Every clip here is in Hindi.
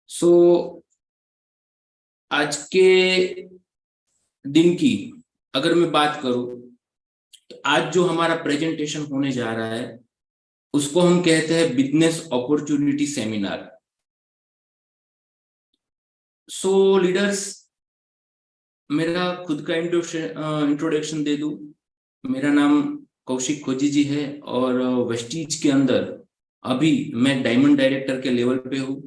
सो आज के दिन की अगर मैं बात करूं तो आज जो हमारा प्रेजेंटेशन होने जा रहा है उसको हम कहते हैं बिजनेस अपॉर्चुनिटी सेमिनार। सो लीडर्स, मेरा खुद का इंट्रोडक्शन दे दूं। मेरा नाम कौशिक खोजी जी है और वेस्टीज के अंदर अभी मैं डायमंड डायरेक्टर के लेवल पे हूँ।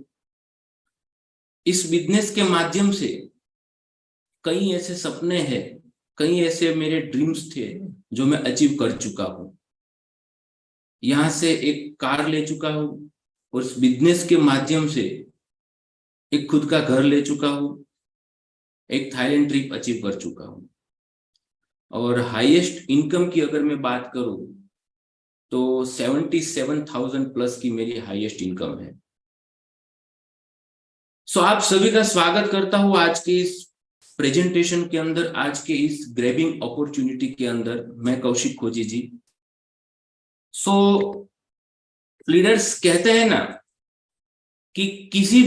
इस बिजनेस के माध्यम से कई ऐसे सपने हैं, कई ऐसे मेरे ड्रीम्स थे जो मैं अचीव कर चुका हूँ। यहाँ से एक कार ले चुका हूँ और इस बिजनेस के माध्यम से एक खुद का घर ले चुका हूँ, एक थाईलैंड ट्रिप अचीव कर चुका हूँ और हाईएस्ट इनकम की अगर मैं बात करूँ तो 77,000 प्लस की मेरी हाईएस्ट इनकम है। सो आप सभी का स्वागत करता हूँ आज के इस प्रेजेंटेशन के अंदर, आज के इस ग्रैबिंग अपॉर्चुनिटी के अंदर। मैं कौशिक खोजी जी। सो लीडर्स कहते हैं ना कि किसी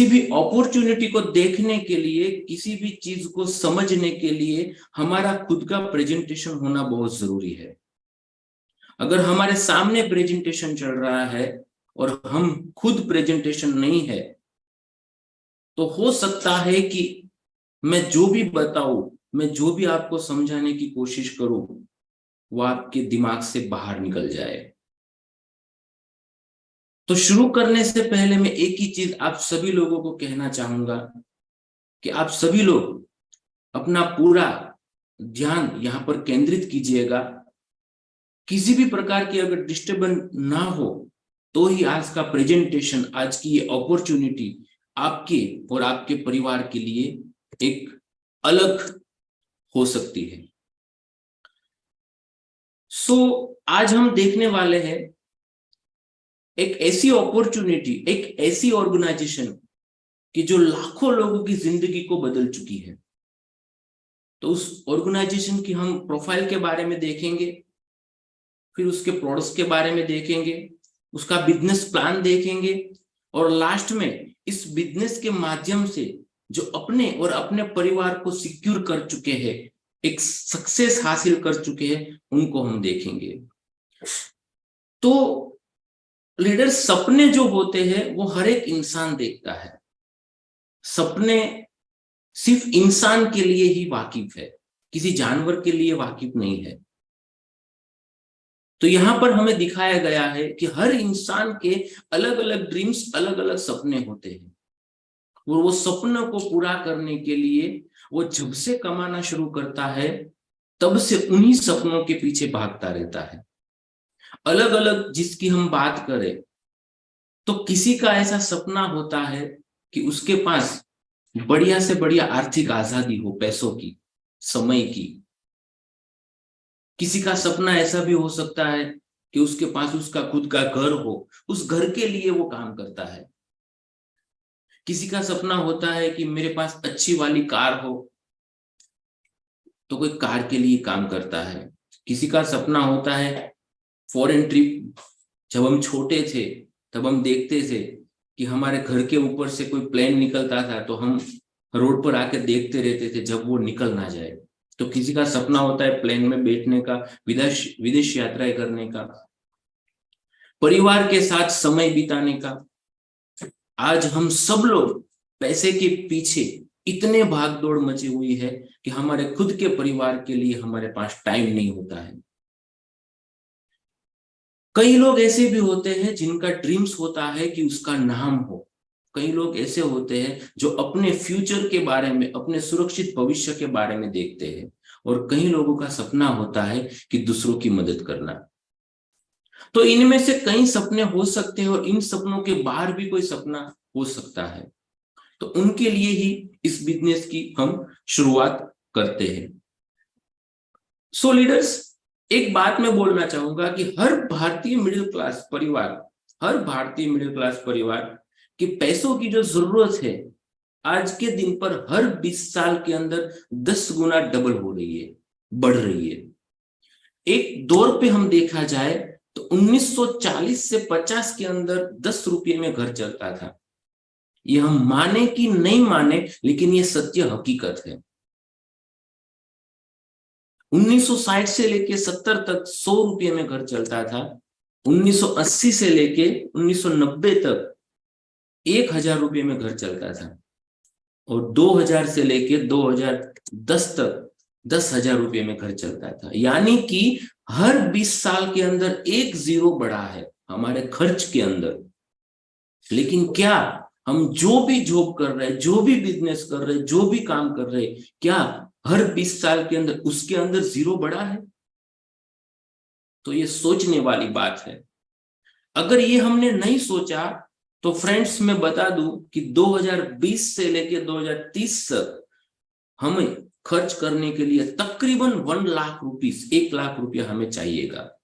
भी अपॉर्चुनिटी को देखने के लिए, किसी भी चीज को समझने के लिए हमारा खुद का प्रेजेंटेशन होना बहुत जरूरी है। अगर हमारे सामने प्रेजेंटेशन चल रहा है और हम खुद प्रेजेंटेशन नहीं है तो हो सकता है कि मैं जो भी बताऊं, मैं जो भी आपको समझाने की कोशिश करूं वो आपके दिमाग से बाहर निकल जाए। तो शुरू करने से पहले मैं एक ही चीज आप सभी लोगों को कहना चाहूंगा कि आप सभी लोग अपना पूरा ध्यान यहाँ पर केंद्रित कीजिएगा। किसी भी प्रकार की अगर डिस्टर्बेंस ना हो तो ही आज का प्रेजेंटेशन, आज की ये अपॉर्चुनिटी आपके और आपके परिवार के लिए एक अलग हो सकती है। सो आज हम देखने वाले हैं एक ऐसी अपॉर्चुनिटी, एक ऐसी ऑर्गेनाइजेशन कि जो लाखों लोगों की जिंदगी को बदल चुकी है। तो उस ऑर्गेनाइजेशन की हम प्रोफाइल के बारे में देखेंगे, फिर उसके प्रोडक्ट्स के बारे में देखेंगे, उसका बिजनेस प्लान देखेंगे और लास्ट में इस बिजनेस के माध्यम से जो अपने और अपने परिवार को सिक्योर कर चुके हैं, एक सक्सेस हासिल कर चुके हैं, उनको हम देखेंगे। तो लीडर, सपने जो होते हैं वो हर एक इंसान देखता है। सपने सिर्फ इंसान के लिए ही वाकिफ है, किसी जानवर के लिए वाकिफ नहीं है। तो यहां पर हमें दिखाया गया है कि हर इंसान के अलग अलग ड्रीम्स, अलग अलग सपने होते हैं और वो सपनों को पूरा करने के लिए वो जब से कमाना शुरू करता है तब से उन्हीं सपनों के पीछे भागता रहता है। अलग अलग जिसकी हम बात करें तो किसी का ऐसा सपना होता है कि उसके पास बढ़िया से बढ़िया आर्थिक आजादी हो, पैसों की, समय की। किसी का सपना ऐसा भी हो सकता है कि उसके पास उसका खुद का घर हो, उस घर के लिए वो काम करता है। किसी का सपना होता है कि मेरे पास अच्छी वाली कार हो, तो कोई कार के लिए काम करता है। किसी का सपना होता है फॉरेन ट्रिप। जब हम छोटे थे तब हम देखते थे कि हमारे घर के ऊपर से कोई प्लेन निकलता था तो हम रोड पर आके देखते रहते थे जब वो निकल ना जाए। तो किसी का सपना होता है प्लेन में बैठने का, विदेश यात्राएं करने का, परिवार के साथ समय बिताने का। आज हम सब लोग पैसे के पीछे इतने भाग दौड़ मची हुई है कि हमारे खुद के परिवार के लिए हमारे पास टाइम नहीं होता है। कई लोग ऐसे भी होते हैं जिनका ड्रीम्स होता है कि उसका नाम हो। कई लोग ऐसे होते हैं जो अपने फ्यूचर के बारे में, अपने सुरक्षित भविष्य के बारे में देखते हैं और कई लोगों का सपना होता है कि दूसरों की मदद करना। तो इनमें से कई सपने हो सकते हैं और इन सपनों के बाहर भी कोई सपना हो सकता है। तो उनके लिए ही इस बिजनेस की हम शुरुआत करते हैं। सो लीडर्स, एक बात मैं बोलना चाहूंगा कि हर भारतीय मिडिल क्लास परिवार के पैसों की जो जरूरत है आज के दिन पर हर 20 साल के अंदर 10 गुना डबल हो रही है, बढ़ रही है। एक दौर पे हम देखा जाए तो 1940 से 50 के अंदर 10 रुपये में घर चलता था। ये हम माने कि नहीं माने, लेकिन ये सत्य हकीकत है। 1960 से लेके 70 तक 100 रुपये में घर चलता था। 1980 से लेके 1990 तक 1000 रुपये में घर चलता था। और 2000 से लेके 2010 तक 10,000 रुपये में घर चलता था। यानी कि हर 20 साल के अंदर एक जीरो बढ़ा है हमारे खर्च के अंदर। लेकिन क्या हम जो भी जॉब कर रहे हैं, जो भी बिजनेस कर रहे हैं, जो भी काम कर रहे हैं, क्या हर 20 साल के अंदर उसके अंदर जीरो बढ़ा है? तो ये सोचने वाली बात है। अगर ये हमने नहीं सोचा तो फ्रेंड्स मैं बता दूं कि 2020 से लेके 2030 तक हमें खर्च करने के लिए तकरीबन 1 लाख रुपीस 1 लाख रुपया हमें चाहिएगा।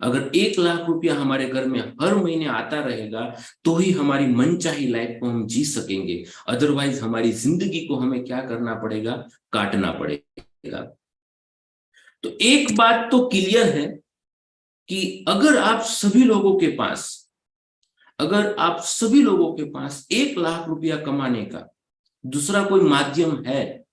अगर 1 लाख रुपया हमारे घर में हर महीने आता रहेगा तो ही हमारी मनचाही लाइफ को हम जी सकेंगे। अदरवाइज हमारी जिंदगी को हमें क्या करना पड़ेगा? काटना पड़ेगा। तो एक बात तो क्लियर है कि अगर आप सभी लोगों के पास 1 लाख रुपया कमाने का दूसरा कोई माध्यम है,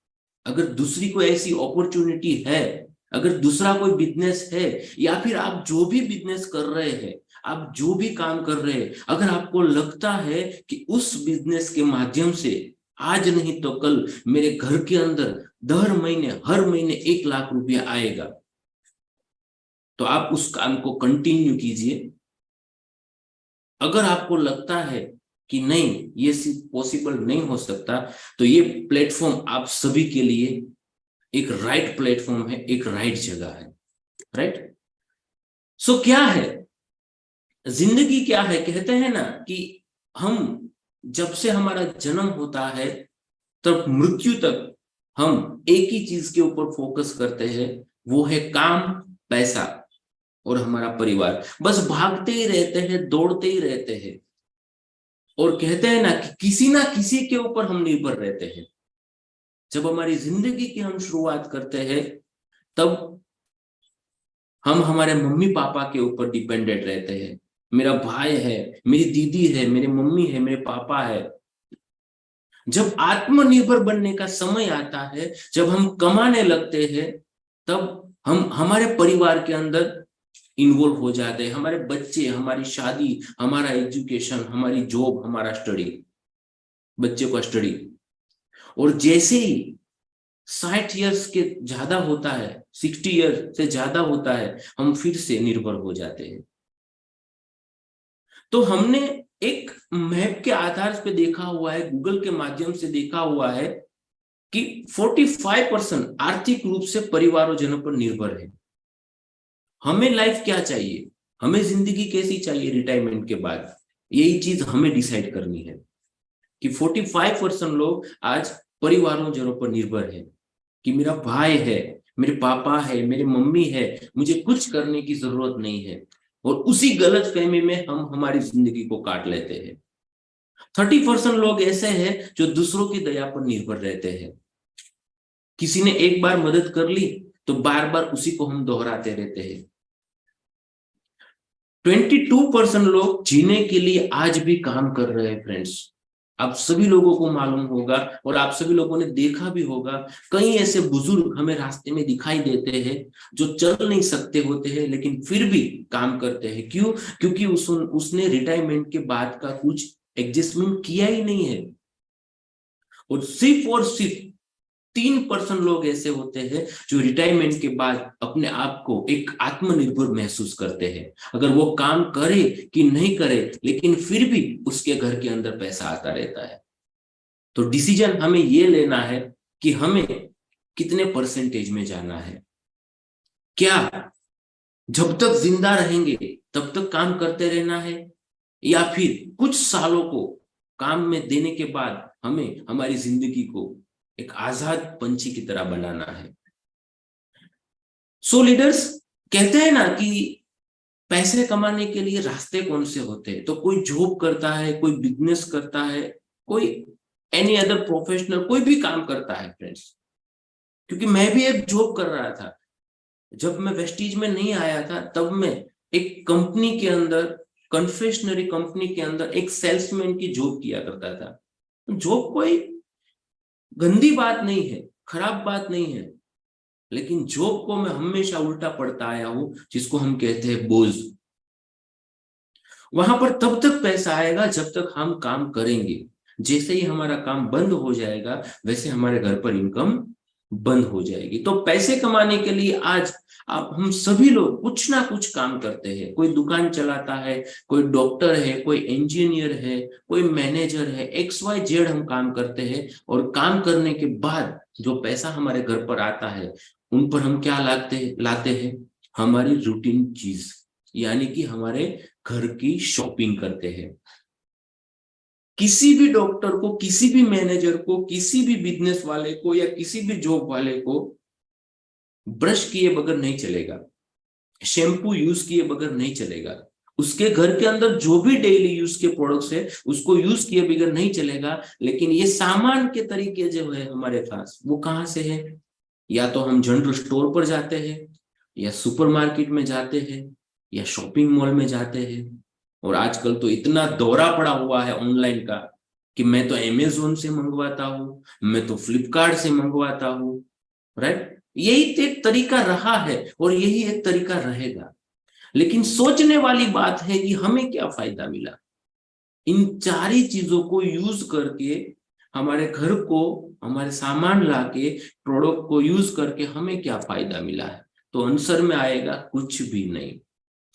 अगर दूसरी कोई ऐसी अपॉर्चुनिटी है, अगर दूसरा कोई बिजनेस है, या फिर आप जो भी बिजनेस कर रहे हैं, आप जो भी काम कर रहे हैं, अगर आपको लगता है कि उस बिजनेस के माध्यम से आज नहीं तो कल मेरे घर के अंदर हर महीने 1 लाख रुपया आएगा, तो आप उस काम को कंटिन्यू कीजिए। अगर आपको लगता है कि नहीं ये सिर्फ पॉसिबल नहीं हो सकता, तो ये प्लेटफॉर्म आप सभी के लिए एक राइट प्लेटफॉर्म है, एक राइट जगह है। राइट? सो क्या है जिंदगी? क्या है? कहते हैं ना कि हम जब से हमारा जन्म होता है तब मृत्यु तक हम एक ही चीज के ऊपर फोकस करते हैं, वो है काम, पैसा और हमारा परिवार। बस भागते ही रहते हैं, दौड़ते ही रहते हैं। और कहते हैं ना किसी के ऊपर हम निर्भर रहते हैं। जब हमारी जिंदगी की हम शुरुआत करते हैं तब हम हमारे मम्मी पापा के ऊपर डिपेंडेंट रहते हैं। मेरा भाई है, मेरी दीदी है, मेरी मम्मी है, मेरे पापा है। जब आत्मनिर्भर बनने का समय आता है, जब हम कमाने लगते हैं, तब हम हमारे परिवार के अंदर इन्वॉल्व हो जाते हैं। हमारे बच्चे, हमारी शादी, हमारा एजुकेशन, हमारी जॉब, हमारा स्टडी, बच्चे का स्टडी। और जैसे ही 60 ईयर्स के ज्यादा होता है, 60 ईयर से ज्यादा होता है, हम फिर से निर्भर हो जाते हैं। तो हमने एक मैप के आधार पे देखा हुआ है, गूगल के माध्यम से देखा हुआ है कि 45% आर्थिक रूप से परिवारों पर निर्भर है। हमें लाइफ क्या चाहिए, हमें जिंदगी कैसी चाहिए रिटायरमेंट के बाद, यही चीज हमें डिसाइड करनी है कि 45% लोग आज परिवारों पर निर्भर है कि मेरा भाई है, मेरे पापा है, मेरी मम्मी है, मुझे कुछ करने की जरूरत नहीं है। और उसी गलत फहमी में हम हमारी जिंदगी को काट लेते हैं। 30% लोग ऐसे हैं जो दूसरों की दया पर निर्भर रहते हैं। किसी ने एक बार मदद कर ली तो बार बार उसी को हम दोहराते रहते हैं। 22% लोग जीने के लिए आज भी काम कर रहे हैं। फ्रेंड्स, आप सभी लोगों को मालूम होगा और आप सभी लोगों ने देखा भी होगा, कई ऐसे बुजुर्ग हमें रास्ते में दिखाई देते हैं जो चल नहीं सकते होते हैं लेकिन फिर भी काम करते हैं। क्यों? क्योंकि उसने रिटायरमेंट के बाद का कुछ एडजस्टमेंट किया ही नहीं है। और सिर्फ 3% लोग ऐसे होते हैं जो रिटायरमेंट के बाद अपने आप को एक आत्मनिर्भर महसूस करते हैं। अगर वो काम करे कि नहीं करे, लेकिन फिर भी उसके घर के अंदर पैसा आता रहता है। तो डिसीजन हमें ये लेना है कि हमें कितने परसेंटेज में जाना है। क्या जब तक जिंदा रहेंगे तब तक काम करते रहना है, या फिर कुछ सालों को काम में देने के बाद हमें हमारी जिंदगी को एक आजाद पंछी की तरह बनाना है। सो लीडर्स कहते हैं ना कि पैसे कमाने के लिए रास्ते कौन से होते हैं? तो कोई जॉब करता है, कोई बिजनेस करता है, कोई एनी अदर प्रोफेशनल, कोई भी काम करता है। फ्रेंड्स, क्योंकि मैं भी एक जॉब कर रहा था। जब मैं वेस्टीज में नहीं आया था तब मैं एक कंपनी के अंदर, कन्फेक्शनरी कंपनी के अंदर एक सेल्समैन की जॉब किया करता था। जॉब कोई गंदी बात नहीं है, खराब बात नहीं है, लेकिन जॉब को मैं हमेशा उल्टा पढ़ता आया हूं, जिसको हम कहते हैं बोझ। वहां पर तब तक पैसा आएगा जब तक हम काम करेंगे। जैसे ही हमारा काम बंद हो जाएगा, वैसे हमारे घर पर इनकम बंद हो जाएगी। तो पैसे कमाने के लिए आज आप हम सभी लोग कुछ ना कुछ काम करते हैं। कोई दुकान चलाता है, कोई डॉक्टर है, कोई इंजीनियर है, कोई मैनेजर है, XYZ हम काम करते हैं। और काम करने के बाद जो पैसा हमारे घर पर आता है, उन पर हम क्या लाते हैं? हमारी रूटीन चीज, यानी कि हमारे घर की शॉपिंग करते हैं। किसी भी डॉक्टर को, किसी भी मैनेजर को, किसी भी बिजनेस वाले को या किसी भी जॉब वाले को ब्रश किए बगैर नहीं चलेगा, शैम्पू यूज किए बगैर नहीं चलेगा। उसके घर के अंदर जो भी डेली यूज के प्रोडक्ट्स है, उसको यूज किए बगैर नहीं चलेगा। लेकिन ये सामान के तरीके जो है हमारे पास, वो कहाँ से है? या तो हम जनरल स्टोर पर जाते हैं, या सुपरमार्केट में जाते हैं, या शॉपिंग मॉल में जाते हैं। और आजकल तो इतना दौरा पड़ा हुआ है ऑनलाइन का, कि मैं तो अमेजोन से मंगवाता हूँ, मैं तो फ्लिपकार्ट से मंगवाता हूँ। राइट? यही तो एक तरीका रहा है और यही एक तरीका रहेगा। लेकिन सोचने वाली बात है कि हमें क्या फायदा मिला इन सारी चीजों को यूज करके? हमारे घर को, हमारे सामान लाके, प्रोडक्ट को यूज करके हमें क्या फायदा मिला है? तो आंसर में आएगा कुछ भी नहीं।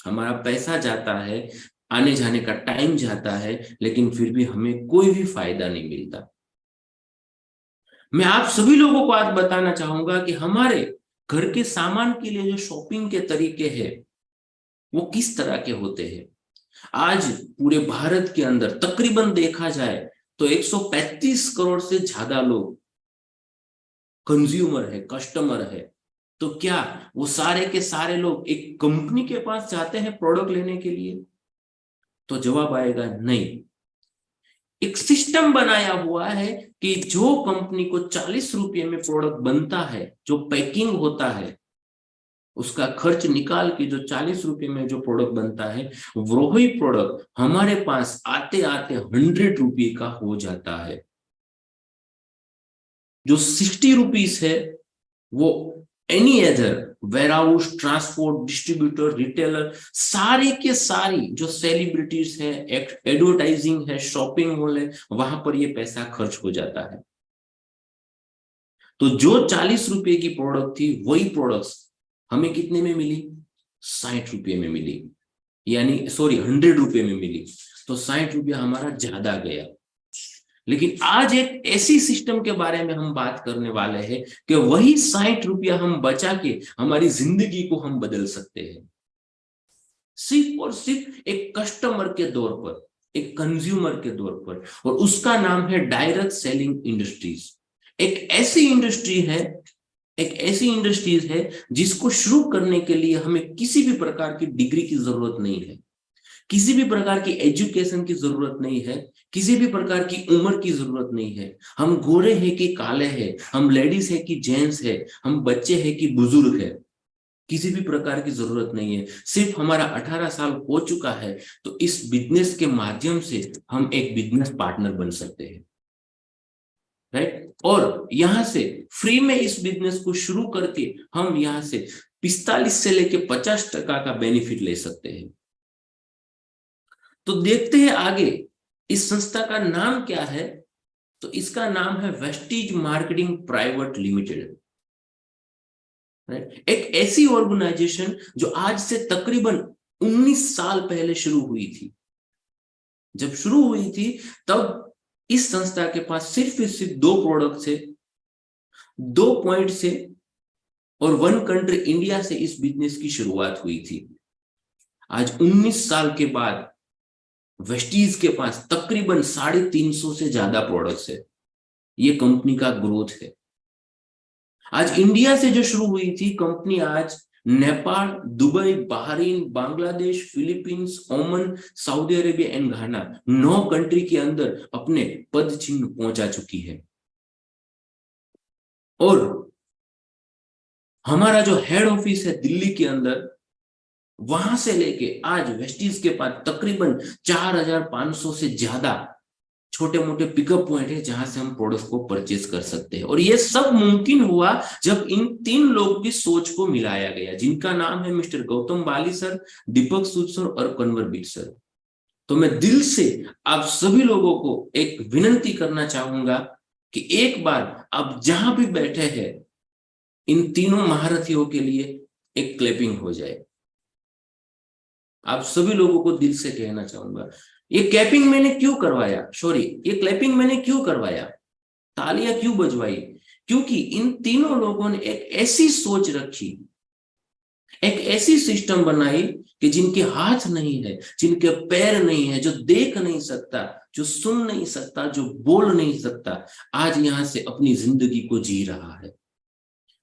हमारा पैसा जाता है, आने जाने का टाइम जाता है, लेकिन फिर भी हमें कोई भी फायदा नहीं मिलता। मैं आप सभी लोगों को आज बताना चाहूंगा कि हमारे घर के सामान के लिए जो शॉपिंग के तरीके हैं, वो किस तरह के होते हैं। आज पूरे भारत के अंदर तकरीबन देखा जाए तो 135 करोड़ से ज्यादा लोग कंज्यूमर है, कस्टमर है। तो क्या वो सारे के सारे लोग एक कंपनी के पास जाते हैं प्रोडक्ट लेने के लिए? तो जवाब आएगा नहीं। एक सिस्टम बनाया हुआ है कि जो कंपनी को 40 रुपये में प्रोडक्ट बनता है, जो पैकिंग होता है, उसका खर्च निकाल के जो 40 रुपये में जो प्रोडक्ट बनता है, वो ही प्रोडक्ट हमारे पास आते आते 100 रुपये का हो जाता है। जो 60 रुपीज है, वो any other warehouse, transport, distributor, retailer, सारे के सारी जो सेलिब्रिटीज है, एडवर्टाइजिंग है, शॉपिंग मॉल है, वहां पर ये पैसा खर्च हो जाता है। तो जो 40 रुपए की प्रोडक्ट थी, वही प्रोडक्ट्स हमें कितने में मिली? 60 रुपये में मिली, यानी सॉरी 100 रुपये में मिली। तो 60 रुपया हमारा ज्यादा गया। लेकिन आज एक ऐसी सिस्टम के बारे में हम बात करने वाले हैं कि वही 60 रुपया हम बचा के हमारी जिंदगी को हम बदल सकते हैं, सिर्फ और सिर्फ एक कस्टमर के तौर पर, एक कंज्यूमर के तौर पर। और उसका नाम है डायरेक्ट सेलिंग इंडस्ट्रीज। एक ऐसी इंडस्ट्री है, एक ऐसी इंडस्ट्रीज है जिसको शुरू करने के लिए हमें किसी भी प्रकार की डिग्री की जरूरत नहीं है, किसी भी प्रकार की एजुकेशन की जरूरत नहीं है, किसी भी प्रकार की उम्र की जरूरत नहीं है। हम गोरे हैं कि काले हैं, हम लेडीज है कि जेंट्स है, हम बच्चे हैं कि बुजुर्ग है, किसी भी प्रकार की जरूरत नहीं है। सिर्फ हमारा 18 साल हो चुका है, तो इस बिजनेस के माध्यम से हम एक बिजनेस पार्टनर बन सकते हैं। राइट? और यहां से फ्री में इस बिजनेस को शुरू करके हम यहां से 45 से लेके 50% का बेनिफिट ले सकते हैं। तो देखते हैं आगे इस संस्था का नाम क्या है। तो इसका नाम है वेस्टीज मार्केटिंग प्राइवेट लिमिटेड। एक ऐसी ऑर्गेनाइजेशन जो आज से तकरीबन 19 साल पहले शुरू हुई थी। जब शुरू हुई थी तब इस संस्था के पास सिर्फ दो प्रोडक्ट थे, 2 पॉइंट से, और 1 कंट्री इंडिया से इस बिजनेस की शुरुआत हुई थी। आज 19 साल के बाद वेस्टीज के पास तकरीबन 350 से ज्यादा प्रोडक्ट्स है। ये कंपनी का ग्रोथ है। आज इंडिया से जो शुरू हुई थी कंपनी, आज Nepal, Dubai, Bahrain, Bangladesh, Philippines, Oman, Saudi Arabia and Ghana, 9 country के अंदर अपने पद चिन्ह पहुंचा चुकी है। और हमारा जो हेड ऑफिस है दिल्ली के अंदर, वहां से लेके आज वेस्टीज के पास तकरीबन 4500 से ज्यादा छोटे मोटे पिकअप पॉइंट है जहां से हम प्रोडक्ट को परचेज कर सकते हैं। और ये सब मुमकिन हुआ जब इन 3 लोगों की सोच को मिलाया गया, जिनका नाम है मिस्टर गौतम बाली सर, दीपक सूद सर और कन्वरबीर सर। तो मैं दिल से आप सभी लोगों को एक विनंती करना चाहूंगा कि एक बार आप जहां भी बैठे हैं, इन तीनों महारथियों के लिए एक क्लैपिंग हो जाए। आप सभी लोगों को दिल से कहना चाहूंगा, ये क्लैपिंग मैंने क्यों करवाया, सॉरी, ये क्लैपिंग मैंने क्यों करवाया, तालियां क्यों बजवाई? क्योंकि इन तीनों लोगों ने एक ऐसी सोच रखी, एक ऐसी सिस्टम बनाई कि जिनके हाथ नहीं है, जिनके पैर नहीं है, जो देख नहीं सकता, जो सुन नहीं सकता, जो बोल नहीं सकता, आज यहां से अपनी जिंदगी को जी रहा है।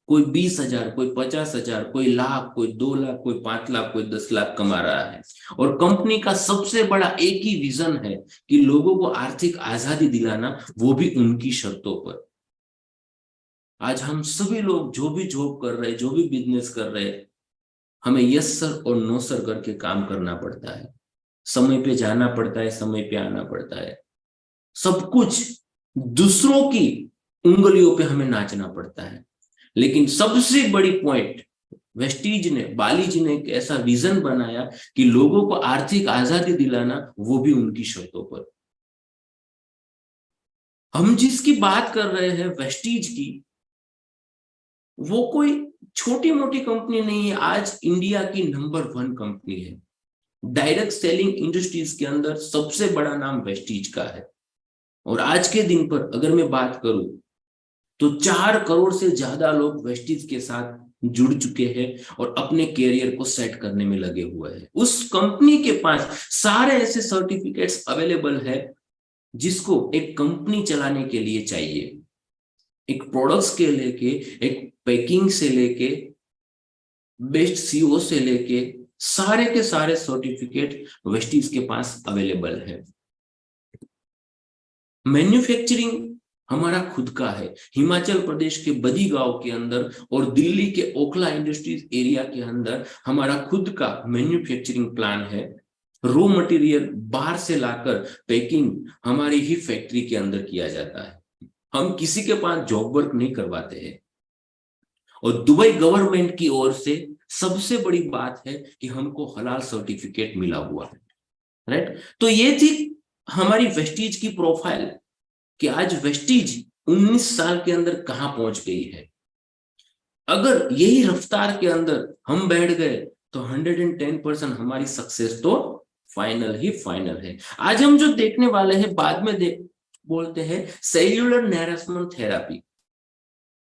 कोई 20,000, कोई 50,000, कोई लाख, कोई 2 लाख, कोई 5 लाख, कोई 10 लाख कमा रहा है। और कंपनी का सबसे बड़ा एक ही विजन है कि लोगों को आर्थिक आजादी दिलाना, वो भी उनकी शर्तों पर। आज हम सभी लोग जो भी जॉब कर रहे हैं, जो भी बिजनेस कर रहे हैं, हमें यस सर और नो सर करके काम करना पड़ता है। समय पे जाना पड़ता है, समय पे आना पड़ता है, सब कुछ दूसरों की उंगलियों पे हमें नाचना पड़ता है। लेकिन सबसे बड़ी पॉइंट, वेस्टीज ने, बाली जी ने एक ऐसा विजन बनाया कि लोगों को आर्थिक आजादी दिलाना, वो भी उनकी शर्तों पर। हम जिसकी बात कर रहे हैं वेस्टीज की, वो कोई छोटी मोटी कंपनी नहीं है, आज इंडिया की नंबर 1 कंपनी है। डायरेक्ट सेलिंग इंडस्ट्रीज के अंदर सबसे बड़ा नाम वेस्टीज का है। और आज के दिन पर अगर मैं बात करूं तो 4 करोड़ से ज्यादा लोग वेस्टीज के साथ जुड़ चुके हैं और अपने कैरियर को सेट करने में लगे हुए हैं। उस कंपनी के पास सारे ऐसे सर्टिफिकेट्स अवेलेबल है जिसको एक कंपनी चलाने के लिए चाहिए। एक प्रोडक्ट्स के लेके, एक पैकिंग से लेके, बेस्ट सीओ से लेके, सारे के सारे सर्टिफिकेट वेस्टीज के पास अवेलेबल है। मैन्युफैक्चरिंग हमारा खुद का है। हिमाचल प्रदेश के बदी गांव के अंदर और दिल्ली के ओखला इंडस्ट्रीज एरिया के अंदर हमारा खुद का मैन्युफैक्चरिंग प्लान है। रॉ मटेरियल बाहर से लाकर पैकिंग हमारी ही फैक्ट्री के अंदर किया जाता है। हम किसी के पास जॉब वर्क नहीं करवाते हैं। और दुबई गवर्नमेंट की ओर से सबसे बड़ी बात है कि हमको हलाल सर्टिफिकेट मिला हुआ है। राइट, तो ये थी हमारी वेस्टीज की प्रोफाइल कि आज वेस्टीज 19 साल के अंदर कहां पहुंच गई है। अगर यही रफ्तार के अंदर हम बैठ गए तो 110% हमारी सक्सेस तो फाइनल ही फाइनल है। आज हम जो देखने वाले हैं, बाद में बोलते हैं सेल्यूलर नैरेसमेंट थेरापी,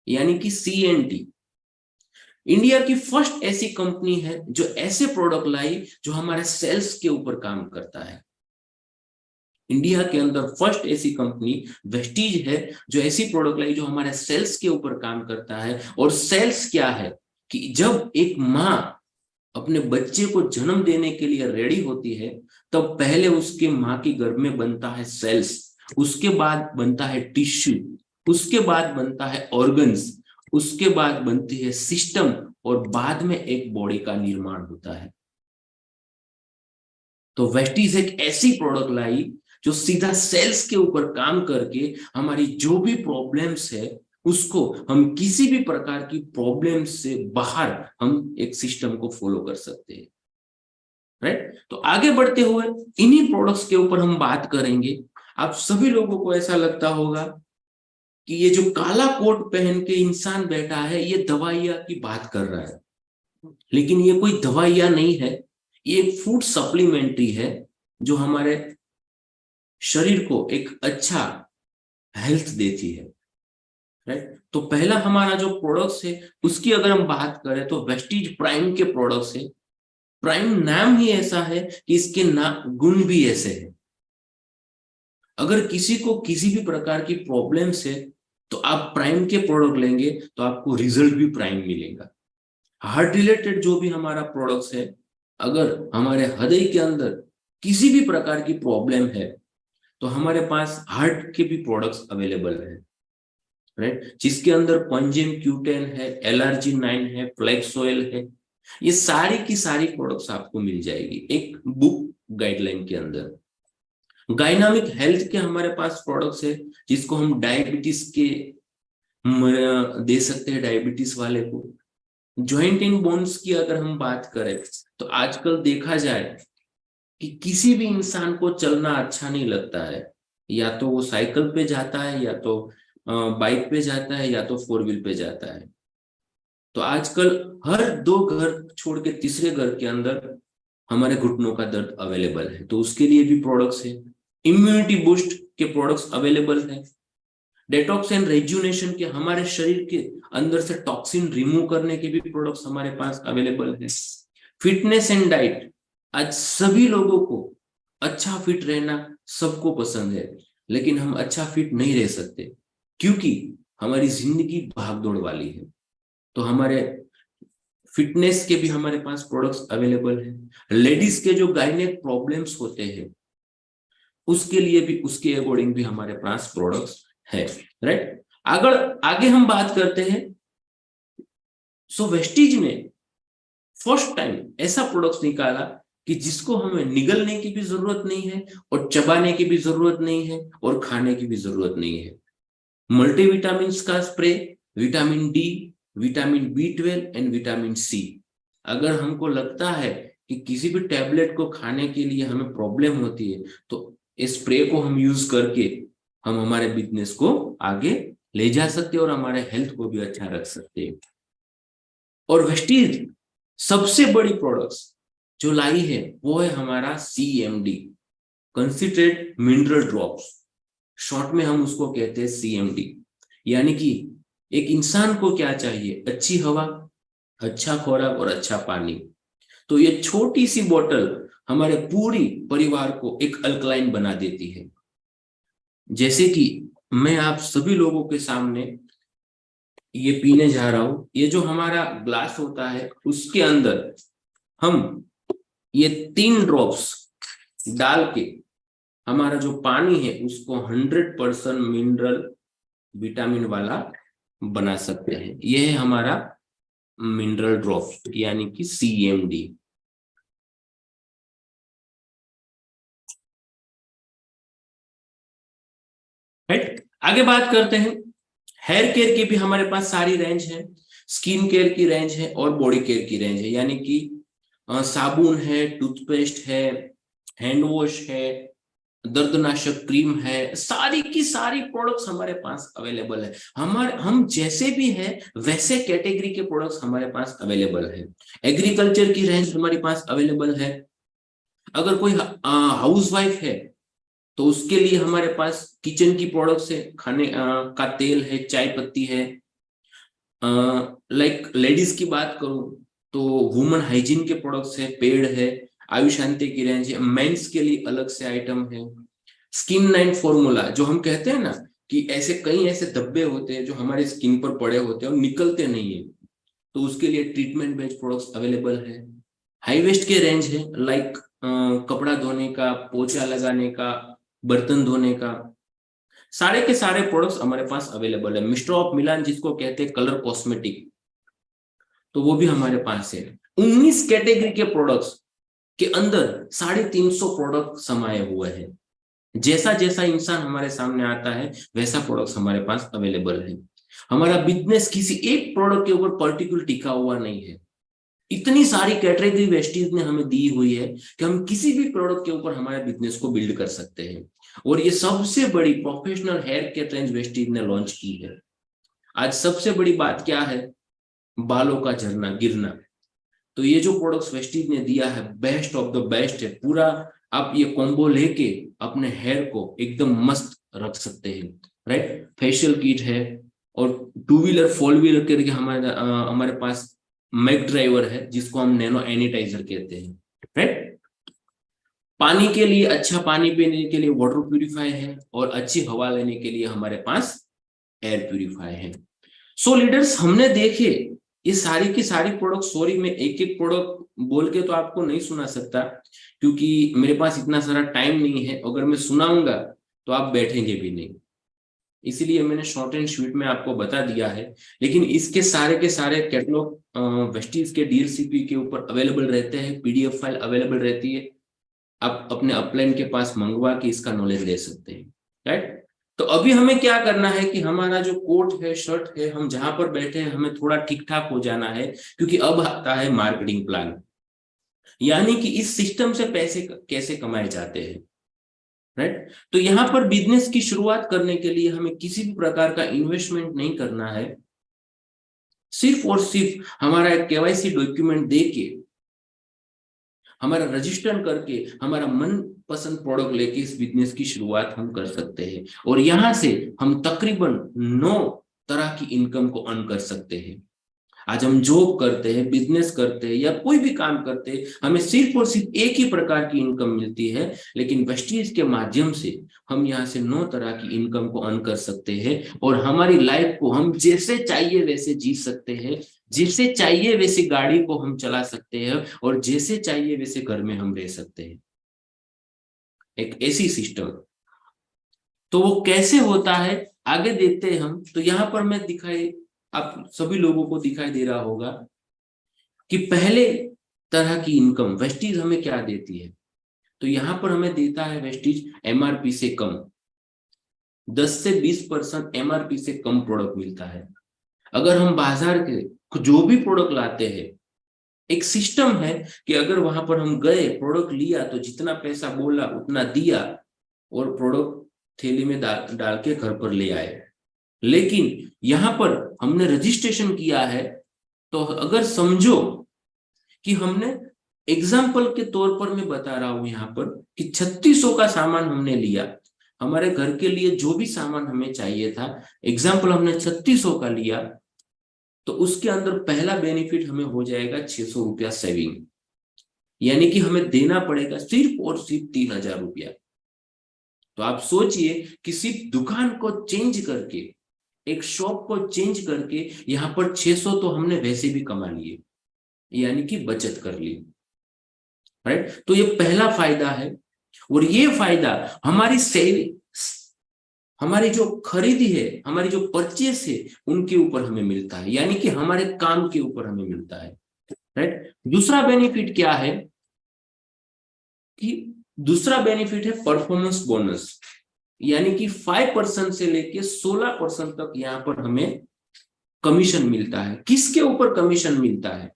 यानी कि CNT। इंडिया की फर्स्ट ऐसी कंपनी है जो ऐसे प्रोडक्ट लाई जो हमारे सेल्स के ऊपर काम करता है। इंडिया के अंदर फर्स्ट ऐसी कंपनी वेस्टीज है जो ऐसी प्रोडक्ट लाई जो हमारे सेल्स के ऊपर काम करता है। और सेल्स क्या है कि जब एक माँ अपने बच्चे को जन्म देने के लिए रेडी होती है, तब पहले उसके माँ के गर्भ में बनता है सेल्स, उसके बाद बनता है टिश्यू, उसके बाद बनता है ऑर्गन्स, उसके बाद बनती है सिस्टम, और बाद में एक बॉडी का निर्माण होता है। तो वेस्टीज एक ऐसी प्रोडक्ट लाई जो सीधा सेल्स के ऊपर काम करके हमारी जो भी प्रॉब्लम्स है उसको हम किसी भी प्रकार की प्रॉब्लम से बाहर हम एक सिस्टम को फॉलो कर सकते हैं। राइट, तो आगे बढ़ते हुए इन्हीं प्रोडक्ट्स के ऊपर हम बात करेंगे। आप सभी लोगों को ऐसा लगता होगा कि ये जो काला कोट पहन के इंसान बैठा है ये दवाइयां की बात कर रहा है, लेकिन ये कोई दवाइयां नहीं है, ये फूड सप्लीमेंट्री है जो हमारे शरीर को एक अच्छा हेल्थ देती है। राइट, तो पहला हमारा जो प्रोडक्ट्स है उसकी अगर हम बात करें तो वेस्टीज प्राइम के प्रोडक्ट्स है। प्राइम नाम ही ऐसा है कि इसके गुण भी ऐसे हैं। अगर किसी को किसी भी प्रकार की प्रॉब्लम्स है तो आप प्राइम के प्रोडक्ट लेंगे तो आपको रिजल्ट भी प्राइम मिलेगा। हार्ट रिलेटेड जो भी हमारा प्रोडक्ट्स है, अगर हमारे हृदय के अंदर किसी भी प्रकार की प्रॉब्लम है तो हमारे पास हार्ट के भी प्रोडक्ट्स अवेलेबल है। राइट, जिसके अंदर पंजेम Q10 है, LRG9 है, फ्लेक्स ऑयल है, ये सारी की सारी प्रोडक्ट्स आपको मिल जाएगी एक बुक गाइडलाइन के अंदर। गायनामिक हेल्थ के हमारे पास प्रोडक्ट्स है, जिसको हम डायबिटीज के दे सकते हैं डायबिटीज वाले को। जॉइंट एंड बोन्स की अगर हम बात करें तो आजकल देखा जाए कि किसी भी इंसान को चलना अच्छा नहीं लगता है, या तो वो साइकिल पे जाता है, या तो बाइक पे जाता है, या तो फोर व्हील पे जाता है। तो आजकल हर 2 घर छोड़ के तीसरे घर के अंदर हमारे घुटनों का दर्द अवेलेबल है, तो उसके लिए भी प्रोडक्ट्स है। इम्यूनिटी बूस्ट के प्रोडक्ट्स अवेलेबल है। डेटॉक्स एंड रेजुनेशन के, हमारे शरीर के अंदर से टॉक्सिन रिमूव करने के भी प्रोडक्ट्स हमारे पास अवेलेबल है। फिटनेस एंड डाइट, आज सभी लोगों को अच्छा फिट रहना सबको पसंद है, लेकिन हम अच्छा फिट नहीं रह सकते क्योंकि हमारी जिंदगी भागदौड़ वाली है। तो हमारे फिटनेस के भी हमारे पास प्रोडक्ट्स अवेलेबल है। लेडीज के जो गायनेक प्रॉब्लम्स होते हैं उसके लिए भी, उसके अकॉर्डिंग भी हमारे पास प्रोडक्ट्स है, राइट। अगर आगे हम बात करते हैं, सो वेस्टीज ने फर्स्ट टाइम ऐसा प्रोडक्ट्स निकाला कि जिसको हमें निगलने की भी जरूरत नहीं है, और चबाने की भी जरूरत नहीं है, और खाने की भी जरूरत नहीं है। मल्टीविटामिन का spray, vitamin D, vitamin B12 and vitamin C. अगर हमको लगता है कि किसी भी टैबलेट को खाने के लिए हमें प्रॉब्लम होती है, तो इस स्प्रे को हम यूज करके हम हमारे बिजनेस को आगे ले जा सकते हैं और हमारे हेल्थ को भी अच्छा रख सकते हैं। और वेस्टीज सबसे बड़ी प्रोडक्ट्स जो लाई है वो है हमारा CMD, कंसिट्रेट मिनरल ड्रॉप्स। शॉर्ट में हम उसको कहते हैं CMD। यानी कि एक इंसान को क्या चाहिए? अच्छी हवा, अच्छा खुराक और अच्छा पानी। तो ये छोटी सी बोतल हमारे पूरी परिवार को एक अल्कलाइन बना देती है। जैसे कि मैं आप सभी लोगों के सामने ये पीने जा रहा हूं। ये जो हमारा ग्लास होता है उसके अंदर हम ये 3 ड्रॉप्स डाल के हमारा जो पानी है उसको 100% मिनरल विटामिन वाला बना सकते हैं। यह है हमारा मिनरल ड्रॉप यानी कि CMD। राइट, आगे बात करते हैं। हेयर केयर की भी हमारे पास सारी रेंज है। स्किन केयर की रेंज है और बॉडी केयर की रेंज है, यानी कि साबुन है, टूथपेस्ट है, हैंड वॉश है, दर्दनाशक क्रीम है, सारी की सारी प्रोडक्ट्स हमारे पास अवेलेबल है। हम जैसे भी है वैसे कैटेगरी के प्रोडक्ट्स हमारे पास अवेलेबल है। एग्रीकल्चर की रेंज हमारे पास अवेलेबल है। अगर कोई हाउस वाइफ है तो उसके लिए हमारे पास किचन की प्रोडक्ट्स है, खाने का तेल है, चाय पत्ती है। लाइक लेडीज की बात करूं तो वुमेन हाइजीन के प्रोडक्ट्स है, पेड़ है, आयुष शांति की रेंज है। मेंस के लिए अलग से आइटम है। स्किन 9 फॉर्मूला जो हम कहते हैं ना कि ऐसे कई ऐसे धब्बे होते हैं जो हमारी स्किन पर पड़े होते हैं और निकलते नहीं है, तो उसके लिए ट्रीटमेंट बेस्ड प्रोडक्ट्स अवेलेबल है। हाई वेस्ट के रेंज है, लाइक कपड़ा धोने का, पोछा लगाने का, बर्तन धोने का, सारे के सारे प्रोडक्ट्स हमारे पास अवेलेबल है। मिस्टर ऑफ मिलान जिसको कहते हैं कलर कॉस्मेटिक, तो वो भी हमारे पास है। 19 कैटेगरी के प्रोडक्ट्स के अंदर 350 प्रोडक्ट समाये हुए हैं। जैसा जैसा इंसान हमारे सामने आता है वैसा प्रोडक्ट्स हमारे पास अवेलेबल है। हमारा बिजनेस किसी एक प्रोडक्ट के ऊपर पर्टिकुलर टिका हुआ नहीं है। इतनी सारी कैटेगरी वेस्टीज ने हमें दी हुई है कि हम किसी भी प्रोडक्ट के ऊपर हमारे बिजनेस को बिल्ड कर सकते हैं। और ये सबसे बड़ी professional hair care range Vestige ने लॉन्च की है। आज सबसे बड़ी बात क्या है? बालों का झरना गिरना। तो ये जो प्रोडक्ट्स वेस्टीज ने दिया है बेस्ट ऑफ द बेस्ट है। पूरा आप ये कॉम्बो लेके अपने हेयर को एकदम मस्त रख सकते हैं, राइट। फेशियल किट है और 2 व्हीलर 4 व्हीलर करके हमारे पास मैक ड्राइवर है जिसको हम नैनो एनिटाइजर कहते हैं, राइट। पानी के लिए, अच्छा पानी पीने के लिए वाटर प्यूरिफायर है, और अच्छी हवा लेने के लिए हमारे पास एयर प्यूरिफायर है। सो लीडर्स, हमने देखे ये सारी की सारी प्रोडक्ट। सॉरी, मैं एक एक प्रोडक्ट बोल के तो आपको नहीं सुना सकता क्योंकि मेरे पास इतना सारा टाइम नहीं है। अगर मैं सुनाऊंगा तो आप बैठेंगे भी नहीं। इसीलिए मैंने शॉर्ट एंड स्वीट में आपको बता दिया है। लेकिन इसके सारे के सारे कैटलॉग वेस्टीज के डीएलसीपी के ऊपर अवेलेबल रहते हैं, पीडीएफ फाइल अवेलेबल रहती है, आप अपने अपलाइन के पास मंगवा के इसका नॉलेज ले सकते हैं, राइट। तो अभी हमें क्या करना है कि हमारा जो कोट है, शर्ट है, हम जहां पर बैठे हैं हमें थोड़ा ठीक ठाक हो जाना है, क्योंकि अब आता है मार्केटिंग प्लान, यानी कि इस सिस्टम से पैसे कैसे कमाए जाते हैं, राइट। तो यहाँ पर बिजनेस की शुरुआत करने के लिए हमें किसी भी प्रकार का इन्वेस्टमेंट नहीं करना है, सिर्फ और सिर्फ हमारा एक केवाईसी डॉक्यूमेंट देके, हमारा रजिस्टर करके, हमारा मन पसंद प्रोडक्ट लेके इस बिजनेस की शुरुआत हम कर सकते हैं। और यहां से हम तकरीबन 9 तरह की इनकम को अर्न कर सकते हैं। आज हम जॉब करते हैं, बिजनेस करते हैं या कोई भी काम करते हैं, हमें सिर्फ और सिर्फ एक ही प्रकार की इनकम मिलती है, लेकिन वेस्टीज के माध्यम से हम यहाँ से 9 तरह की इनकम को अर्न कर सकते हैं और हमारी लाइफ को हम जैसे चाहिए वैसे जी सकते हैं, जैसे चाहिए वैसे गाड़ी को हम चला सकते हैं और जैसे चाहिए वैसे घर में हम रह सकते हैं, एक ऐसी सिस्टम। तो वो कैसे होता है आगे देखते हैं हम। तो यहाँ पर मैं दिखाई, आप सभी लोगों को दिखाई दे रहा होगा कि पहले तरह की इनकम वेस्टीज हमें क्या देती है। तो यहां पर हमें देता है वेस्टीज एमआरपी से कम, 10 से 20% एमआरपी से कम प्रोडक्ट मिलता है। अगर हम बाजार के जो भी प्रोडक्ट लाते हैं, एक सिस्टम है कि अगर वहां पर हम गए, प्रोडक्ट लिया, तो जितना पैसा बोला उतना दिया और प्रोडक्ट थैली में डाल के घर पर ले आए। लेकिन यहाँ पर हमने रजिस्ट्रेशन किया है, तो अगर समझो कि हमने, एग्जाम्पल के तौर पर मैं बता रहा हूं यहाँ पर कि 3600 का सामान हमने लिया, हमारे घर के लिए जो भी सामान हमें चाहिए था, एग्जाम्पल हमने 3600 का लिया, तो उसके अंदर पहला बेनिफिट हमें हो जाएगा 600 रुपया सेविंग, यानी कि हमें देना पड़ेगा सिर्फ और सिर्फ 3000 रुपया। तो आप सोचिए कि सिर्फ दुकान को चेंज करके, एक शॉप को चेंज करके यहाँ पर 600 तो हमने वैसे भी कमा लिए, यानी कि बचत कर ली, राइट। तो ये पहला फायदा है। और ये फायदा हमारी सेविंग, हमारी जो खरीदी है, हमारी जो परचेस है, उनके ऊपर हमें मिलता है, यानी कि हमारे काम के ऊपर हमें मिलता है, राइट। दूसरा बेनिफिट क्या है कि दूसरा बेनिफिट है परफॉर्मेंस बोनस, यानी कि 5% से लेके 16% तक यहाँ पर हमें कमीशन मिलता है। किसके ऊपर कमीशन मिलता है?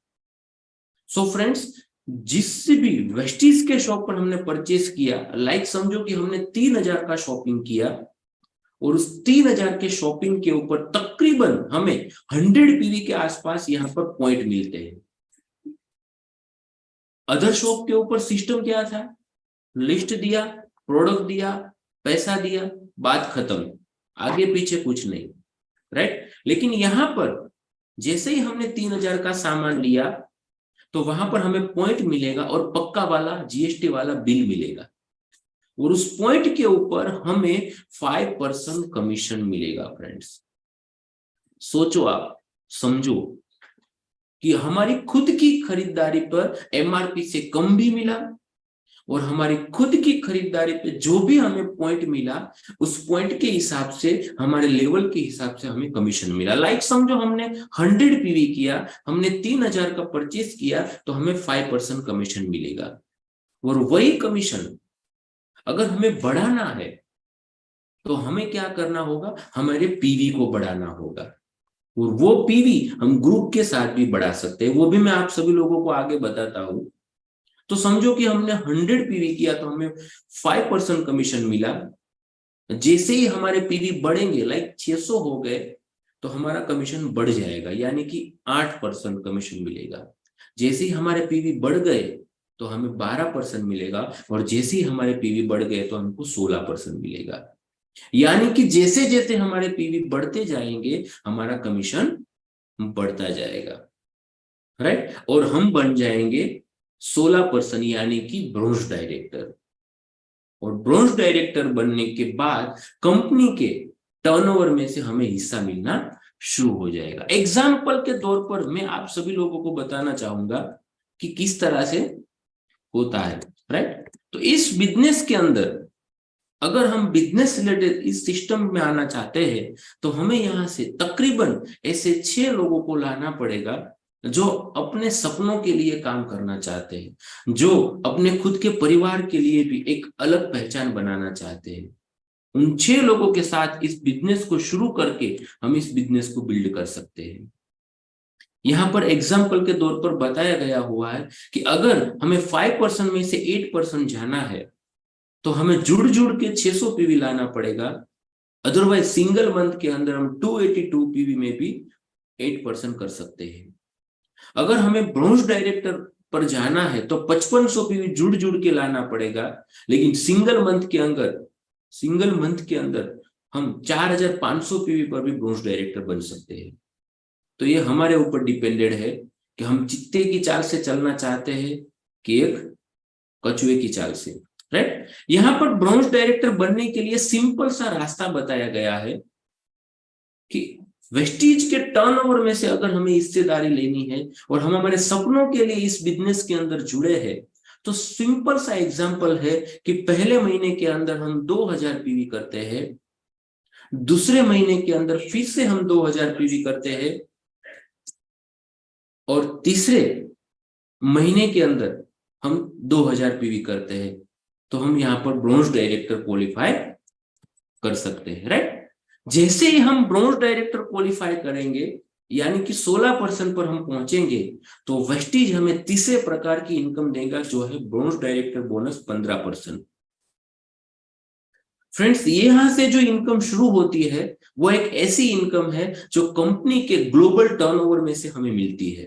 सो फ्रेंड्स, जिस भी वेस्टीज के शॉप पर हमने परचेस किया, लाइक समझो कि हमने 3000 का शॉपिंग किया और उस 3000 के शॉपिंग के ऊपर तकरीबन हमें 100 पीवी के आसपास यहाँ पर पॉइंट मिलते हैं। अदर शॉप के ऊपर सिस्टम क्या था? लिस्ट दिया, प्रोडक्ट दिया, पैसा दिया, बात खत्म, आगे पीछे कुछ नहीं, राइट। लेकिन यहाँ पर जैसे ही हमने 3000 का सामान लिया, तो वहां पर हमें पॉइंट मिलेगा और पक्का वाला जीएसटी वाला बिल मिलेगा, और उस पॉइंट के ऊपर हमें 5% कमीशन मिलेगा। फ्रेंड्स सोचो, आप समझो कि हमारी खुद की खरीदारी पर एमआरपी से कम भी मिला और हमारी खुद की खरीदारी पे जो भी हमें पॉइंट मिला, उस पॉइंट के हिसाब से, हमारे लेवल के हिसाब से हमें कमीशन मिला। लाइक समझो हमने 100 पीवी किया, हमने 3000 का परचेस किया, तो हमें 5% कमीशन मिलेगा। और वही कमीशन अगर हमें बढ़ाना है तो हमें क्या करना होगा? हमारे पीवी को बढ़ाना होगा, और वो पीवी हम ग्रुप के साथ भी बढ़ा सकते हैं, वो भी मैं आप सभी लोगों को आगे बताता हूं। तो समझो कि हमने 100 पीवी किया तो हमें 5% कमीशन मिला। जैसे ही हमारे पीवी बढ़ेंगे, लाइक 600 हो गए, तो हमारा कमीशन बढ़ जाएगा, यानी कि 8% कमीशन मिलेगा। जैसे ही हमारे पीवी बढ़ गए तो हमें 12% मिलेगा, और जैसे ही हमारे पीवी बढ़ गए तो हमको 16% मिलेगा। यानी कि जैसे जैसे हमारे पीवी बढ़ते जाएंगे, हमारा कमीशन बढ़ता जाएगा, राइट। और हम बन जाएंगे 16%, यानी कि ब्रोंज डायरेक्टर। और ब्रोंज डायरेक्टर बनने के बाद कंपनी के टर्नओवर में से हमें हिस्सा मिलना शुरू हो जाएगा। एग्जाम्पल के तौर पर मैं आप सभी लोगों को बताना चाहूंगा कि किस तरह से होता है, राइट। तो इस बिजनेस के अंदर अगर हम बिजनेस रिलेटेड इस सिस्टम में आना चाहते हैं तो हमें यहाँ से तकरीबन ऐसे 6 लोगों को लाना पड़ेगा जो अपने सपनों के लिए काम करना चाहते हैं, जो अपने खुद के परिवार के लिए भी एक अलग पहचान बनाना चाहते हैं। उन 6 लोगों के साथ इस बिजनेस को शुरू करके हम इस बिजनेस को बिल्ड कर सकते हैं। यहाँ पर एग्जाम्पल के तौर पर बताया गया हुआ है कि अगर हमें 5% में से 8% जाना है तो हमें जुड़ जुड़ के 600 पीवी लाना पड़ेगा। अदरवाइज सिंगल मंथ के अंदर हम 282 पीवी में भी 8% कर सकते हैं। अगर हमें ब्रॉन्ज डायरेक्टर पर जाना है तो 5500 पीवी जुड़ जुड़ के लाना पड़ेगा, लेकिन सिंगल मंथ के अंदर हम 4500 पीवी पर भी ब्रॉन्ज डायरेक्टर बन सकते हैं। तो ये हमारे ऊपर डिपेंडेड है कि हम चित्ते की चाल से चलना चाहते हैं कि एक कछुए की चाल से, राइट। यहाँ पर ब्रॉन्ज डायरेक्टर बनने के लिए सिंपल सा रास्ता बताया गया है कि वेस्टीज के टर्नओवर में से अगर हमें हिस्सेदारी लेनी है और हम हमारे सपनों के लिए इस बिजनेस के अंदर जुड़े हैं, तो सिंपल सा एग्जांपल है कि पहले महीने के अंदर हम 2000 पीवी करते हैं, दूसरे महीने के अंदर फिर से हम 2000 पीवी करते हैं, और तीसरे महीने के अंदर हम 2000 पीवी करते हैं, तो हम यहाँ पर ब्रॉन्ज डायरेक्टर क्वालिफाई कर सकते हैं, राइट। जैसे ही हम ब्रॉन्ज डायरेक्टर क्वालिफाई करेंगे, यानी कि 16% पर हम पहुंचेंगे, तो वेस्टीज हमें तीसरे प्रकार की इनकम देगा जो है ब्रॉन्ज डायरेक्टर बोनस 15%। फ्रेंड्स, यहां से जो इनकम शुरू होती है वो एक ऐसी इनकम है जो कंपनी के ग्लोबल टर्नओवर में से हमें मिलती है।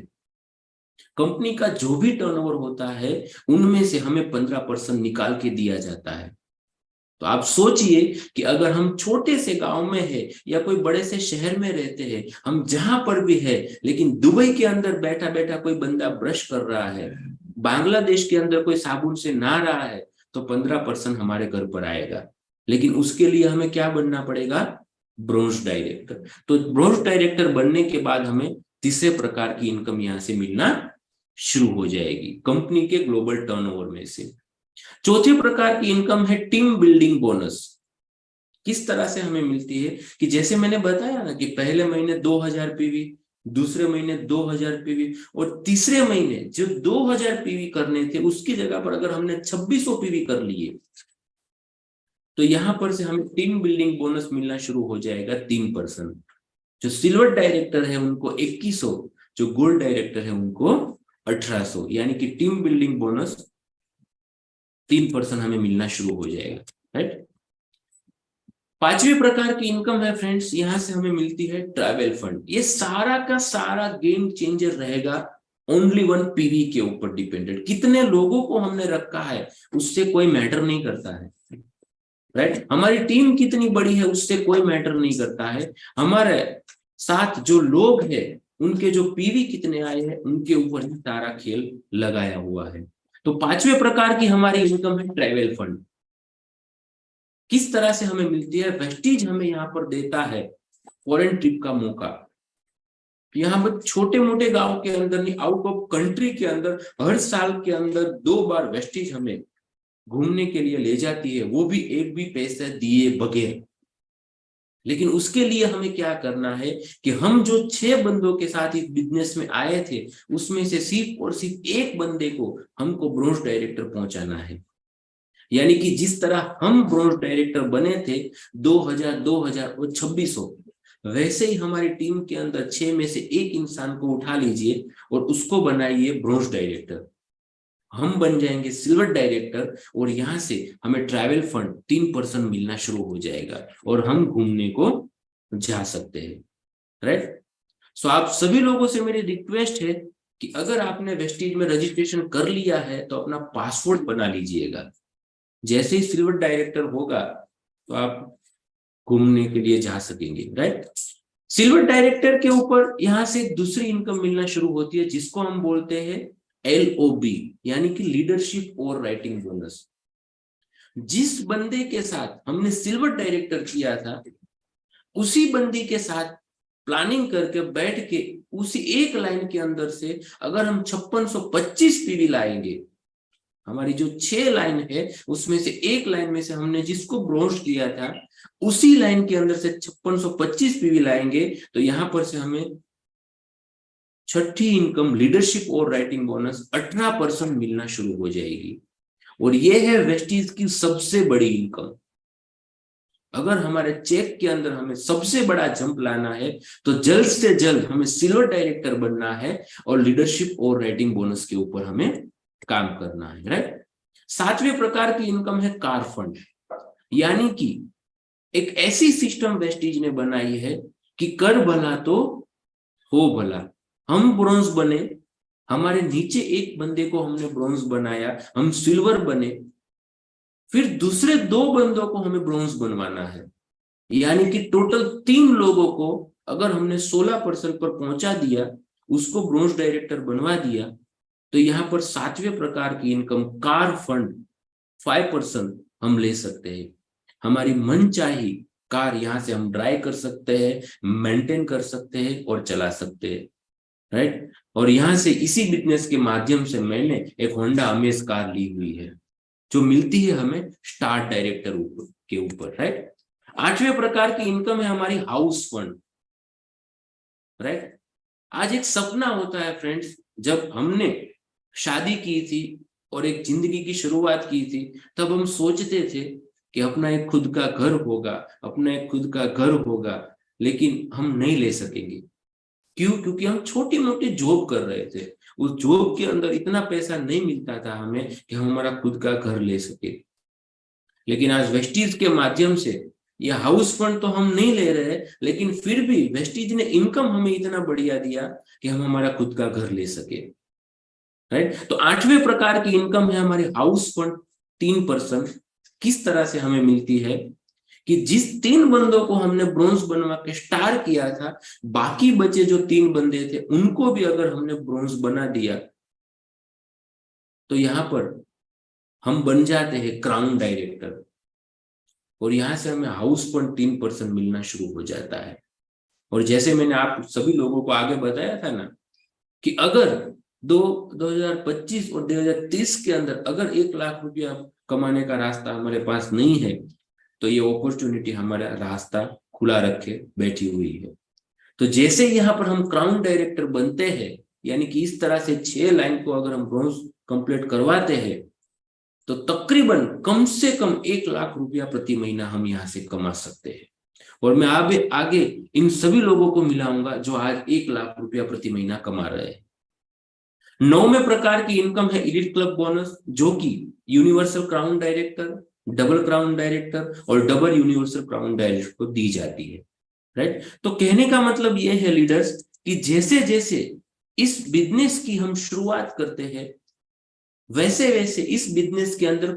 कंपनी का जो भी टर्नओवर होता है उनमें से हमें 15% निकाल के दिया जाता है। तो आप सोचिए कि अगर हम छोटे से गांव में है या कोई बड़े से शहर में रहते हैं, हम जहां पर भी है, लेकिन दुबई के अंदर बैठा बैठा कोई बंदा ब्रश कर रहा है, बांग्लादेश के अंदर कोई साबुन से नहा रहा है, तो 15% हमारे घर पर आएगा। लेकिन उसके लिए हमें क्या बनना पड़ेगा? Bronze director. तो ब्रॉन्ज डायरेक्टर बनने के बाद हमें तीसरे प्रकार की इनकम यहां से मिलना शुरू हो जाएगी कंपनी के ग्लोबल टर्नओवर में से। चौथे प्रकार की इनकम है टीम बिल्डिंग बोनस। किस तरह से हमें मिलती है कि जैसे मैंने बताया ना कि पहले महीने 2000 पीवी, दूसरे महीने 2000 पीवी, और तीसरे महीने जो 2000 पीवी करने थे उसकी जगह पर अगर हमने 2600 पीवी कर लिए, तो यहां पर से हमें टीम बिल्डिंग बोनस मिलना शुरू हो जाएगा 3%। जो सिल्वर डायरेक्टर है उनको 2100, जो गोल्ड डायरेक्टर है उनको 1800, यानी कि टीम बिल्डिंग बोनस 3% हमें मिलना शुरू हो जाएगा, राइट। पांचवें प्रकार की इनकम है फ्रेंड्स, यहां से हमें मिलती है ट्रैवल फंड। ये सारा का सारा गेम चेंजर रहेगा ओनली 1 पीवी के ऊपर डिपेंडेंट। कितने लोगों को हमने रखा है उससे कोई मैटर नहीं करता है, राइट। हमारी टीम कितनी बड़ी है उससे कोई मैटर नहीं करता है। हमारे साथ जो लोग हैं उनके जो पीवी कितने आए हैं उनके ऊपर ही सारा खेल लगाया हुआ है। तो पांचवें प्रकार की हमारी इनकम है ट्रैवल फंड। किस तरह से हमें मिलती है? वेस्टीज हमें यहाँ पर देता है फॉरेन ट्रिप का मौका। यहाँ पर छोटे मोटे गांव के अंदर नहीं, आउट ऑफ कंट्री के अंदर हर साल के अंदर 2 बार वेस्टीज हमें घूमने के लिए ले जाती है, वो भी एक भी पैसा दिए बगैर। लेकिन उसके लिए हमें क्या करना है कि हम जो 6 बंदों के साथ इस बिजनेस में आए थे उसमें से सिर्फ और सिर्फ एक बंदे को हमको ब्रॉन्ज डायरेक्टर पहुंचाना है। यानी कि जिस तरह हम ब्रॉन्ज डायरेक्टर बने थे 2000, 2000 और 2600, वैसे ही हमारी टीम के अंदर 6 में से एक इंसान को उठा लीजिए और उसको बनाइए ब्रॉन्ज डायरेक्टर। हम बन जाएंगे सिल्वर डायरेक्टर और यहाँ से हमें ट्रैवल फंड 3% मिलना शुरू हो जाएगा और हम घूमने को जा सकते हैं, राइट। सो आप सभी लोगों से मेरी रिक्वेस्ट है कि अगर आपने वेस्टीज में रजिस्ट्रेशन कर लिया है तो अपना पासवर्ड बना लीजिएगा। जैसे ही सिल्वर डायरेक्टर होगा तो आप घूमने के लिए जा सकेंगे, राइट। सिल्वर डायरेक्टर के ऊपर यहां से दूसरी इनकम मिलना शुरू होती है जिसको हम बोलते हैं LOB, यानी कि लीडरशिप और राइटिंग बोनस। जिस बंदे के साथ हमने सिल्वर डायरेक्टर किया था उसी बंदी के साथ प्लानिंग करके बैठ के उसी एक लाइन के अंदर से अगर हम 5625 पीवी लाएंगे, हमारी जो 6 लाइन है उसमें से एक लाइन में से हमने जिसको ब्रोंज किया था उसी लाइन के अंदर से 5625 पीवी लाएंगे तो यहां पर से हमें छठी इनकम लीडरशिप और राइटिंग बोनस 18% मिलना शुरू हो जाएगी। और ये है वेस्टीज की सबसे बड़ी इनकम। अगर हमारे चेक के अंदर हमें सबसे बड़ा जंप लाना है तो जल्द से जल्द हमें सिल्वर डायरेक्टर बनना है और लीडरशिप और राइटिंग बोनस के ऊपर हमें काम करना है, राइट। 7वें प्रकार की इनकम है कार फंड, यानी कि एक ऐसी सिस्टम वेस्टीज ने बनाई है कि कर भला तो हो भला। हम ब्रोंज बने, हमारे नीचे एक बंदे को हमने ब्रोंज बनाया, हम सिल्वर बने, फिर दूसरे 2 बंदों को हमें ब्रोंज बनवाना है, यानी कि टोटल 3 लोगों को अगर हमने 16% पर पहुंचा दिया, उसको ब्रोंज डायरेक्टर बनवा दिया, तो यहां पर 7वें प्रकार की इनकम कार फंड 5% हम ले सकते हैं। हमारी मनचाही कार यहां से हम ड्राइव कर सकते हैं, मेंटेन कर सकते हैं और चला सकते हैं, राइट। और यहां से इसी बिजनेस के माध्यम से मैंने एक होंडा अमेज कार ली हुई है जो मिलती है हमें स्टार डायरेक्टर के ऊपर, राइट। 8वें प्रकार की इनकम है हमारी हाउस फंड, राइट। आज एक सपना होता है फ्रेंड्स, जब हमने शादी की थी और एक जिंदगी की शुरुआत की थी तब हम सोचते थे कि अपना एक खुद का घर होगा, अपना एक खुद का घर होगा, लेकिन हम नहीं ले सकेंगे। क्यों? क्योंकि हम छोटी मोटी जॉब कर रहे थे, उस जॉब के अंदर इतना पैसा नहीं मिलता था हमें कि हम हमारा खुद का घर ले सके। लेकिन आज वेस्टीज के माध्यम से ये हाउस फंड तो हम नहीं ले रहे, लेकिन फिर भी वेस्टीज ने इनकम हमें इतना बढ़िया दिया कि हम हमारा खुद का घर ले सके, राइट। तो 8वें प्रकार की इनकम है हमारे हाउस फंड 3%। किस तरह से हमें मिलती है कि जिस 3 बंदों को हमने ब्रोंज बनवा के स्टार किया था, बाकी बचे जो 3 बंदे थे उनको भी अगर हमने ब्रोंज बना दिया तो यहां पर हम बन जाते हैं क्राउन डायरेक्टर और यहां से हमें हाउस फंड 3% मिलना शुरू हो जाता है। और जैसे मैंने आप सभी लोगों को आगे बताया था ना कि अगर 2025 और 2030 के अंदर अगर 1 लाख रुपया कमाने का रास्ता हमारे पास नहीं है तो ये अपॉर्चुनिटी हमारा रास्ता खुला रखे बैठी हुई है। तो जैसे यहाँ पर हम क्राउन डायरेक्टर बनते हैं, यानी कि इस तरह से 6 लाइन को अगर हम ब्रोंज कंप्लीट करवाते हैं तो तकरीबन कम से कम 1 लाख रुपया प्रति महीना हम यहाँ से कमा सकते हैं। और मैं आगे इन सभी लोगों को मिलाऊंगा जो आज 1 लाख रुपया प्रति महीना कमा रहे हैं। 9वें प्रकार की इनकम है इलीट क्लब बोनस, जो कि universal crown director, double crown director और डबल यूनिवर्सल क्राउन डायरेक्टर को दी जाती है, राइट। तो कहने का मतलब यह है लीडर्स कि जैसे जैसे इस बिजनेस की हम शुरुआत करते हैं वैसे वैसे इस बिजनेस के अंदर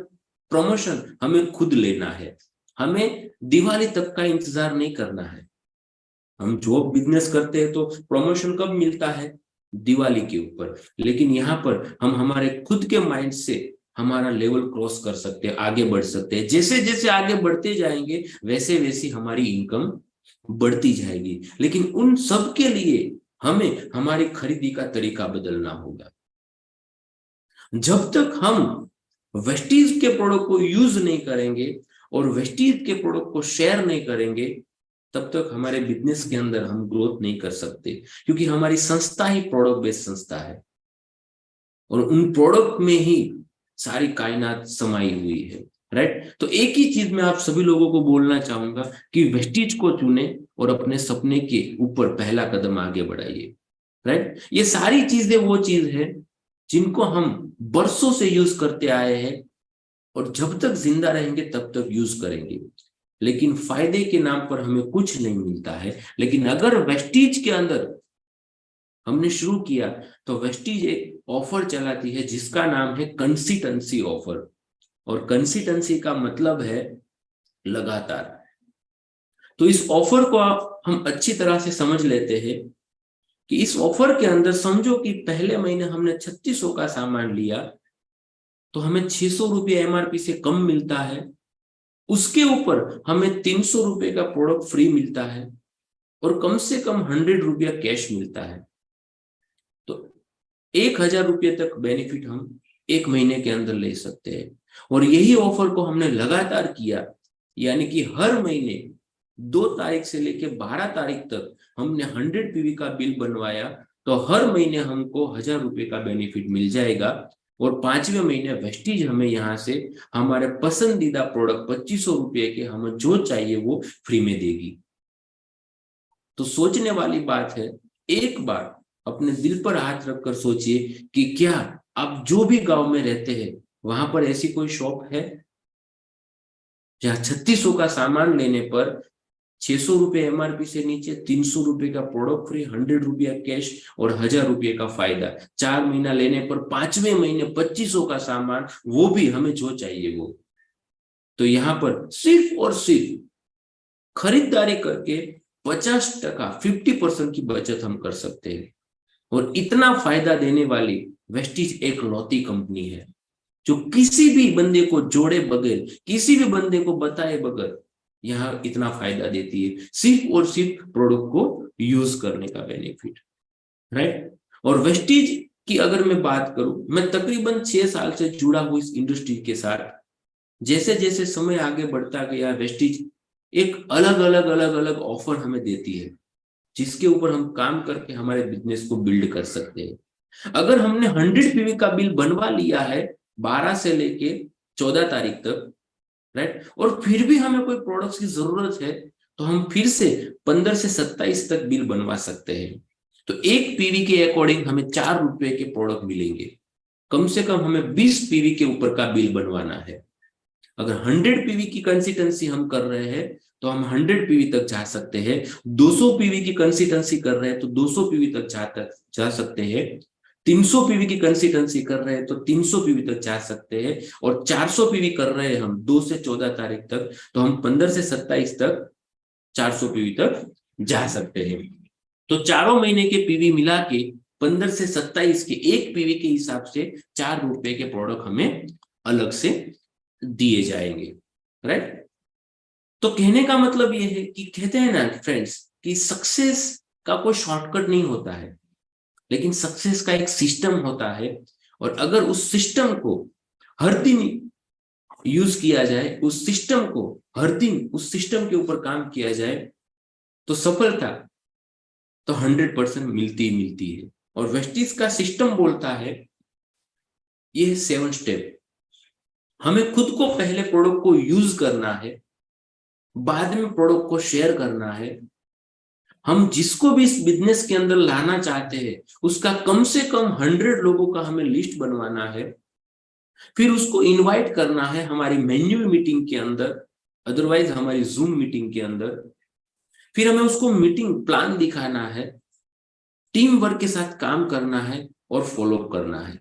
प्रमोशन हमें खुद लेना है। हमें दिवाली तक का इंतजार नहीं करना है। हम जो बिजनेस करते हैं तो प्रमोशन कब मिलता है? दिवाली के ऊपर। लेकिन यहाँ पर हम हमारे खुद के माइंड से हमारा लेवल क्रॉस कर सकते हैं, आगे बढ़ सकते हैं। जैसे जैसे आगे बढ़ते जाएंगे वैसे वैसे हमारी इनकम बढ़ती जाएगी। लेकिन उन सब के लिए हमें हमारी खरीदी का तरीका बदलना होगा। जब तक हम वेस्टीज के प्रोडक्ट को यूज नहीं करेंगे और वेस्टीज के प्रोडक्ट को शेयर नहीं करेंगे तब तक हमारे बिजनेस के अंदर हम ग्रोथ नहीं कर सकते, क्योंकि हमारी संस्था ही प्रोडक्ट बेस्ड संस्था है और उन प्रोडक्ट में ही सारी कायनात समाई हुई है, राइट। तो एक ही चीज मैं आप सभी लोगों को बोलना चाहूंगा कि वेस्टीज को चुने और अपने सपने के ऊपर पहला कदम आगे बढ़ाइए, राइट। ये सारी चीजें वो चीज है जिनको हम बरसों से यूज करते आए हैं और जब तक जिंदा रहेंगे तब तक यूज करेंगे, लेकिन फायदे के नाम पर हमें कुछ नहीं मिलता है। लेकिन अगर वेस्टीज के अंदर हमने शुरू किया तो वेस्टीज एक ऑफर चलाती है जिसका नाम है कंसिस्टेंसी ऑफर। और कंसिस्टेंसी का मतलब है लगातार। तो इस ऑफर को हम अच्छी तरह से समझ लेते हैं कि इस ऑफर के अंदर समझो कि पहले महीने हमने 3600 का सामान लिया तो हमें 600 रुपये एमआरपी से कम मिलता है, उसके ऊपर हमें 300 रुपये का प्रोडक्ट फ्री मिलता है और कम से कम 100 रुपया कैश मिलता है। तो 1000 रुपये तक बेनिफिट हम 1 महीने के अंदर ले सकते हैं। और यही ऑफर को हमने लगातार किया, यानी कि हर महीने 2 तारीख से लेकर 12 तारीख तक हमने 100 पीवी का बिल बनवाया, तो हर महीने हमको 1000 रुपए का बेनिफिट मिल जाएगा। और 5वें महीने वेस्टीज हमें यहाँ से हमारे पसंदीदा प्रोडक्ट 2500 रुपए के हमें जो चाहिए वो फ्री में देगी। तो सोचने वाली बात है, एक बार अपने दिल पर हाथ रखकर सोचिए कि क्या आप जो भी गांव में रहते हैं वहां पर ऐसी कोई शॉप है जहां 3600 का सामान लेने पर 600 रुपए एमआरपी से नीचे 300 रुपए का प्रोडक्ट फ्री, 100 रुपया कैश और 1000 रुपये का फायदा। 4 महीना लेने पर 5वें महीने 2500 का सामान, वो भी हमें जो चाहिए वो। तो यहाँ पर सिर्फ और सिर्फ खरीदारी करके 50%, 50% की बचत हम कर सकते हैं। और इतना फायदा देने वाली वेस्टीज एक लौती कंपनी है जो किसी भी बंदे को जोड़े बगैर, किसी भी बंदे को बताए बगैर यहाँ इतना फायदा देती है, सिर्फ और सिर्फ प्रोडक्ट को यूज करने का बेनिफिट, राइट। और वेस्टीज की अगर मैं बात करूं, मैं तकरीबन 6 साल से जुड़ा हूं इस इंडस्ट्री के साथ। जैसे जैसे समय आगे बढ़ता गया, वेस्टीज एक अलग अलग अलग अलग ऑफर हमें देती है जिसके ऊपर हम काम करके हमारे बिजनेस को बिल्ड कर सकते हैं। अगर हमने 100 पीवी का बिल बनवा लिया है 12 से लेके 14 तारीख तक, राइट, और फिर भी हमें कोई प्रोडक्ट्स की जरूरत है, तो हम फिर से 15 से 27 तक बिल बनवा सकते हैं। तो 1 पीवी के अकॉर्डिंग हमें 4 रुपए के प्रोडक्ट मिलेंगे। कम से कम हमें 20 पीवी के ऊपर का बिल बनवाना है। अगर 100 पीवी की कंसिस्टेंसी हम कर रहे हैं तो हम 100 पीवी तक जा सकते हैं। 200 पीवी की कंसिस्टेंसी कर रहे हैं तो 200 पीवी तक जा सकते हैं। 300 पीवी की कंसिस्टेंसी कर रहे हैं तो 300 पीवी तक जा सकते हैं। और 400 पीवी कर रहे हैं हम 2 से 14 तारीख तक, तो हम 15 से 27 तक 400 पीवी तक जा सकते हैं। तो चारों महीने के पीवी मिला के 15 से 27 के 1 पीवी के हिसाब से 4 रुपए के प्रोडक्ट हमें अलग से दिए जाएंगे, राइट। तो कहने का मतलब ये है कि कहते हैं ना फ्रेंड्स कि सक्सेस का कोई शॉर्टकट नहीं होता है, लेकिन सक्सेस का एक सिस्टम होता है। और अगर उस सिस्टम को हर दिन यूज किया जाए, उस सिस्टम को हर दिन उस सिस्टम के ऊपर काम किया जाए, तो सफलता तो 100% मिलती ही मिलती है। और वेस्टीज का सिस्टम बोलता है ये 7 स्टेप। हमें खुद को पहले प्रोडक्ट को यूज करना है, बाद में प्रोडक्ट को शेयर करना है। हम जिसको भी इस बिजनेस के अंदर लाना चाहते हैं उसका कम से कम 100 लोगों का हमें लिस्ट बनवाना है, फिर उसको इनवाइट करना है हमारी मैन्युअल मीटिंग के अंदर, अदरवाइज हमारी जूम मीटिंग के अंदर। फिर हमें उसको मीटिंग प्लान दिखाना है, टीम वर्क के साथ काम करना है और फॉलो करना है।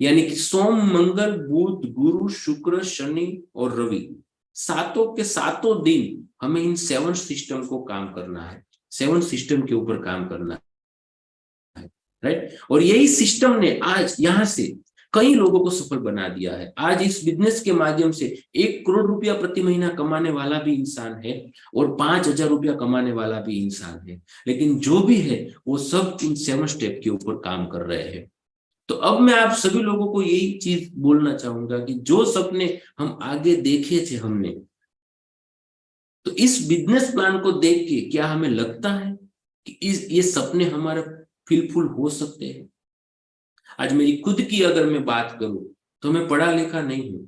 यानी कि सोम, मंगल, बुध, गुरु, शुक्र, शनि और रवि, 7 के 7 दिन हमें इन 7 सिस्टम को काम करना है, 7 सिस्टम के ऊपर काम करना है, राइट। और यही सिस्टम ने आज यहां से कई लोगों को सफल बना दिया है। आज इस बिजनेस के माध्यम से 1 करोड़ रुपया प्रति महीना कमाने वाला भी इंसान है और 5000 रुपया कमाने वाला भी इंसान है। लेकिन जो भी है वो सब इन 7 स्टेप के ऊपर काम कर रहे हैं। तो अब मैं आप सभी लोगों को यही चीज बोलना चाहूंगा कि जो सपने हम आगे देखे थे हमने, तो इस बिजनेस प्लान को देख के क्या हमें लगता है कि ये सपने हमारे फुलफिल हो सकते हैं? आज मेरी खुद की अगर मैं बात करूं तो मैं पढ़ा लिखा नहीं हूं,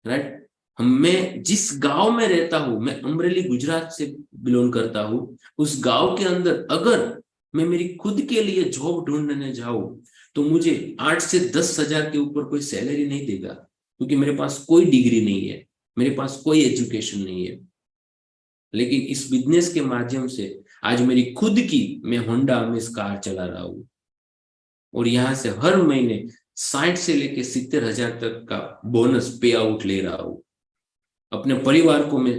राइट। मैं जिस गांव में रहता हूं, मैं अमरेली गुजरात से बिलोंग करता हूं। उस गांव के अंदर अगर मैं मेरी खुद के लिए जॉब ढूंढने जाऊं तो मुझे 8 से 10 हजार के ऊपर कोई सैलरी नहीं देगा, क्योंकि मेरे पास कोई डिग्री नहीं है, मेरे पास कोई एजुकेशन नहीं है। लेकिन इस बिजनेस के माध्यम से आज मेरी खुद की, मैं होंडा अमेज कार चला रहा हूं और यहां से हर महीने 60 से लेके 70 हजार तक का बोनस पे आउट ले रहा हूं। अपने परिवार को मैं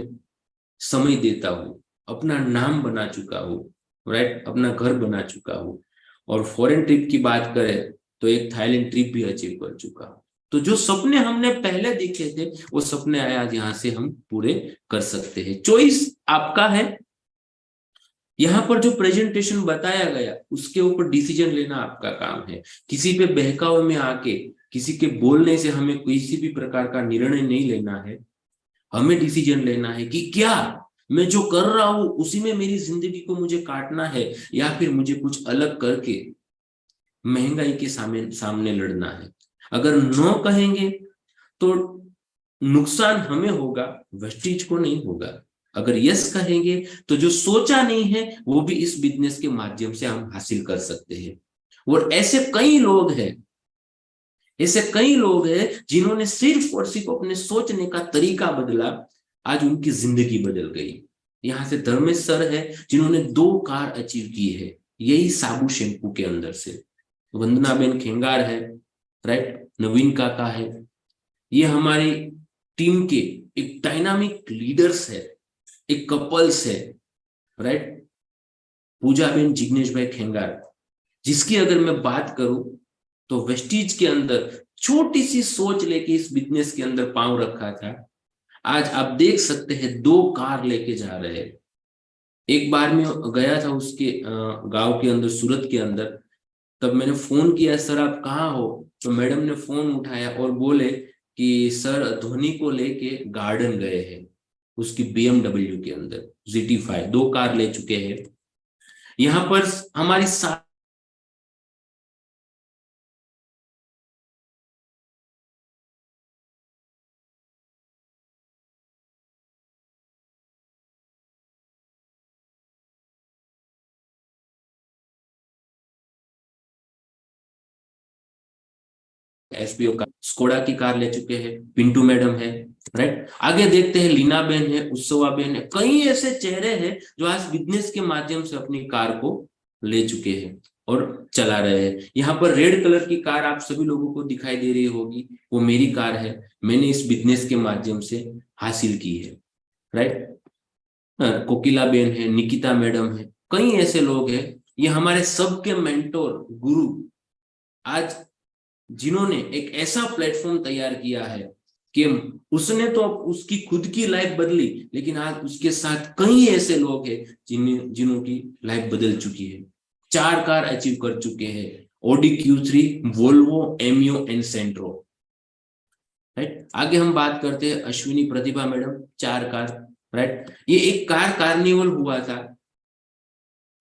समय देता हूं, अपना नाम बना चुका हूं, राइट, अपना घर बना चुका हूं। और फॉरेन ट्रिप की बात करें तो एक थाईलैंड ट्रिप भी अचीव कर चुका हूं। तो जो सपने हमने पहले देखे थे वो सपने आज यहाँ से हम पूरे कर सकते हैं। चॉइस आपका है। यहाँ पर जो प्रेजेंटेशन बताया गया उसके ऊपर डिसीजन लेना आपका काम है। किसी पे बहकावे में आके किसी के बोलने से हमें किसी भी प्रकार का निर्णय नहीं लेना है। हमें डिसीजन लेना है कि क्या मैं जो कर रहा हूं उसी में मेरी जिंदगी को मुझे काटना है, या फिर मुझे कुछ अलग करके महंगाई के सामने लड़ना है। अगर नो कहेंगे तो नुकसान हमें होगा, वेस्टीज को नहीं होगा। अगर यस कहेंगे तो जो सोचा नहीं है वो भी इस बिजनेस के माध्यम से हम हासिल कर सकते हैं। और ऐसे कई लोग हैं जिन्होंने सिर्फ और सिर्फ अपने सोचने का तरीका बदला, आज उनकी जिंदगी बदल गई। यहाँ से धर्मेश सर है जिन्होंने 2 कार अचीव की है, यही साबु शैम्पू के अंदर से। वंदनाबेन खेंगार है, राइट, नवीन काका है, ये हमारी टीम के एक डायनामिक लीडर्स है, एक कपल्स है, राइट। पूजाबेन जिग्नेश भाई खेंगार, जिसकी अगर मैं बात करूं तो वेस्टीज के अंदर छोटी सी सोच लेके इस बिजनेस के अंदर पांव रखा था। आज आप देख सकते हैं 2 कार लेके जा रहे हैं। एक बार मैं गया था उसके गांव के अंदर, सूरत के अंदर, तब मैंने फोन किया, सर आप कहाँ हो? तो मैडम ने फोन उठाया और बोले कि सर धोनी को लेके गार्डन गए हैं, उसकी BMW के अंदर GT5 2 कार ले चुके हैं। यहाँ पर हमारी SBO का स्कोडा की कार ले चुके हैं, पिंटू मैडम है, राइट। आगे देखते हैं, लीना बहन है, उत्सवा बहन है, कई ऐसे चेहरे हैं जो आज बिजनेस के माध्यम से अपनी कार को ले चुके हैं और चला रहे हैं। यहाँ पर रेड कलर की कार आप सभी लोगों को दिखाई दे रही होगी, वो मेरी कार है, मैंने इस बिजनेस के माध्यम से हासिल की है, राइट। कोकिला बेन है, निकिता मैडम है, कई ऐसे लोग हैं, ये हमारे सबके मेंटोर गुरु, आज जिन्होंने एक ऐसा प्लेटफॉर्म तैयार किया है कि उसने तो उसकी खुद की लाइफ बदली, लेकिन आज उसके साथ कई ऐसे लोग हैं जिन्हों की लाइफ बदल चुकी है। 4 कार अचीव कर चुके हैं, Audi Q3, Volvo, Ameo and Santro, right. आगे हम बात करते हैं Ashwini Pratibha madam, 4 car, right. ये एक कार कार्निवल हुआ था,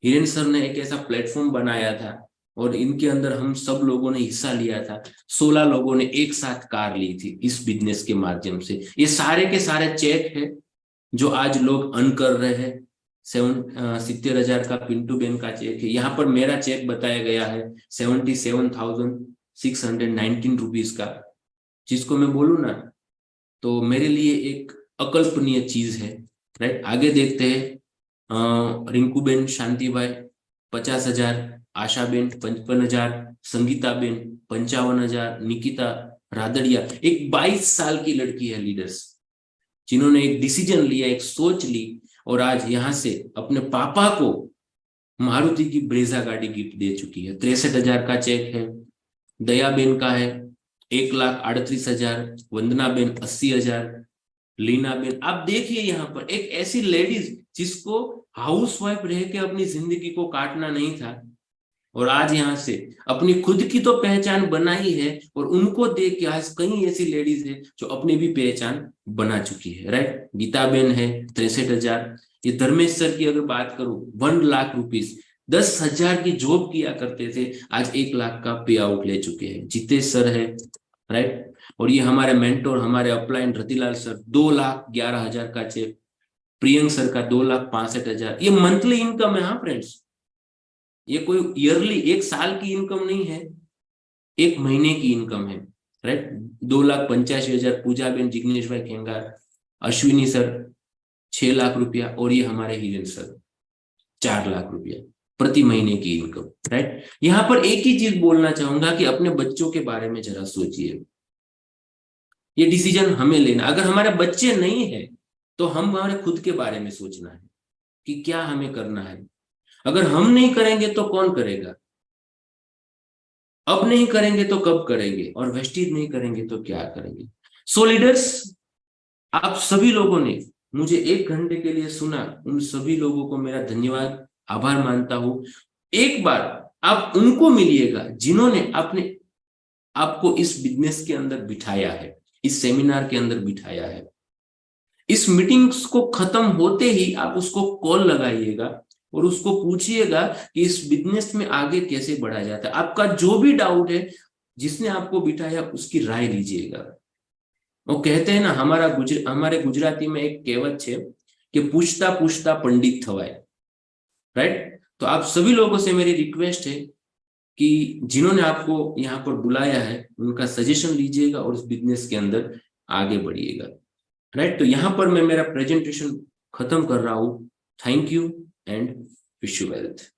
हिरेन सर ने एक ऐसा प्लेटफॉर्म बनाया था और इनके अंदर हम सब लोगों ने हिस्सा लिया था। 16 लोगों ने एक साथ कार ली थी इस बिजनेस के माध्यम से। ये सारे के सारे चेक है जो आज लोग अर्न कर रहे हैं। 70,000 का पिंटू बेन का चेक है, यहाँ पर मेरा चेक बताया गया है 77,619 रुपीज का, जिसको मैं बोलूँ ना तो मेरे लिए एक अकल्पनीय चीज है, राइट। आगे देखते हैं, रिंकूबेन शांतिभाई 50,000, आशाबेन 55,000, संगीताबेन 55,000, निकिता रादड़िया एक 22 साल की लड़की है, लीडर्स, जिन्होंने एक डिसीजन लिया, एक सोच ली और आज यहाँ से अपने पापा को मारुति की ब्रेजा गाड़ी गिफ्ट दे चुकी है। 63,000 का चेक है। दयाबेन का है 1,38,000, वंदनाबेन 80,000, लीना बेन। आप देखिए यहाँ पर एक ऐसी लेडीज जिसको हाउसवाइफ रह के अपनी जिंदगी को काटना नहीं था और आज यहाँ से अपनी खुद की तो पहचान बनाई है, और उनको देख के आज कई ऐसी लेडीज है जो अपनी भी पहचान बना चुकी है, राइट। गीता बेन है 63,000। ये धर्मेश सर की अगर बात करूं 1 लाख रुपीज, 10,000 की जॉब किया करते थे, आज 1 लाख का पे आउट ले चुके हैं। जितेश सर है, राइट। और ये हमारे मेंटोर, हमारे अपलाइन रतिलाल सर 2,11,000 का चेक। प्रियंक सर का 2,65,000। ये मंथली इनकम है, हाँ फ्रेंड्स, ये कोई ईयरली एक साल की इनकम नहीं है, एक महीने की इनकम है, राइट। 2,85,000 पूजा बेन जिग्नेश भाई खेंगार, अश्विनी सर 6 लाख रुपया, और ये हमारे हिरेन सर 4 लाख रुपया प्रति महीने की इनकम, राइट। यहाँ पर एक ही चीज बोलना चाहूंगा कि अपने बच्चों के बारे में जरा सोचिए। ये डिसीजन हमें लेना, अगर हमारे बच्चे नहीं है तो हम हमारे खुद के बारे में सोचना है कि क्या हमें करना है। अगर हम नहीं करेंगे तो कौन करेगा? अब नहीं करेंगे तो कब करेंगे? और वेस्टीज नहीं करेंगे तो क्या करेंगे? सो लीडर्स, आप सभी लोगों ने मुझे 1 घंटे के लिए सुना, उन सभी लोगों को मेरा धन्यवाद, आभार मानता हूं। एक बार आप उनको मिलिएगा जिन्होंने अपने आपको इस बिजनेस के अंदर बिठाया है, इस सेमिनार के अंदर बिठाया है। इस मीटिंग्स को खत्म होते ही आप उसको कॉल लगाइएगा और उसको पूछिएगा कि इस बिजनेस में आगे कैसे बढ़ा जाता है। आपका जो भी डाउट है, जिसने आपको बिठाया उसकी राय लीजिएगा। वो कहते हैं ना, हमारे गुजराती में एक कहावत है कि पूछता पूछता पंडित थवाय, राइट। तो आप सभी लोगों से मेरी रिक्वेस्ट है कि जिन्होंने आपको यहाँ पर बुलाया है उनका सजेशन लीजिएगा और उस बिजनेस के अंदर आगे बढ़िएगा, राइट। तो यहाँ पर मैं मेरा प्रेजेंटेशन खत्म कर रहा हूँ। Thank you and wish you wealth.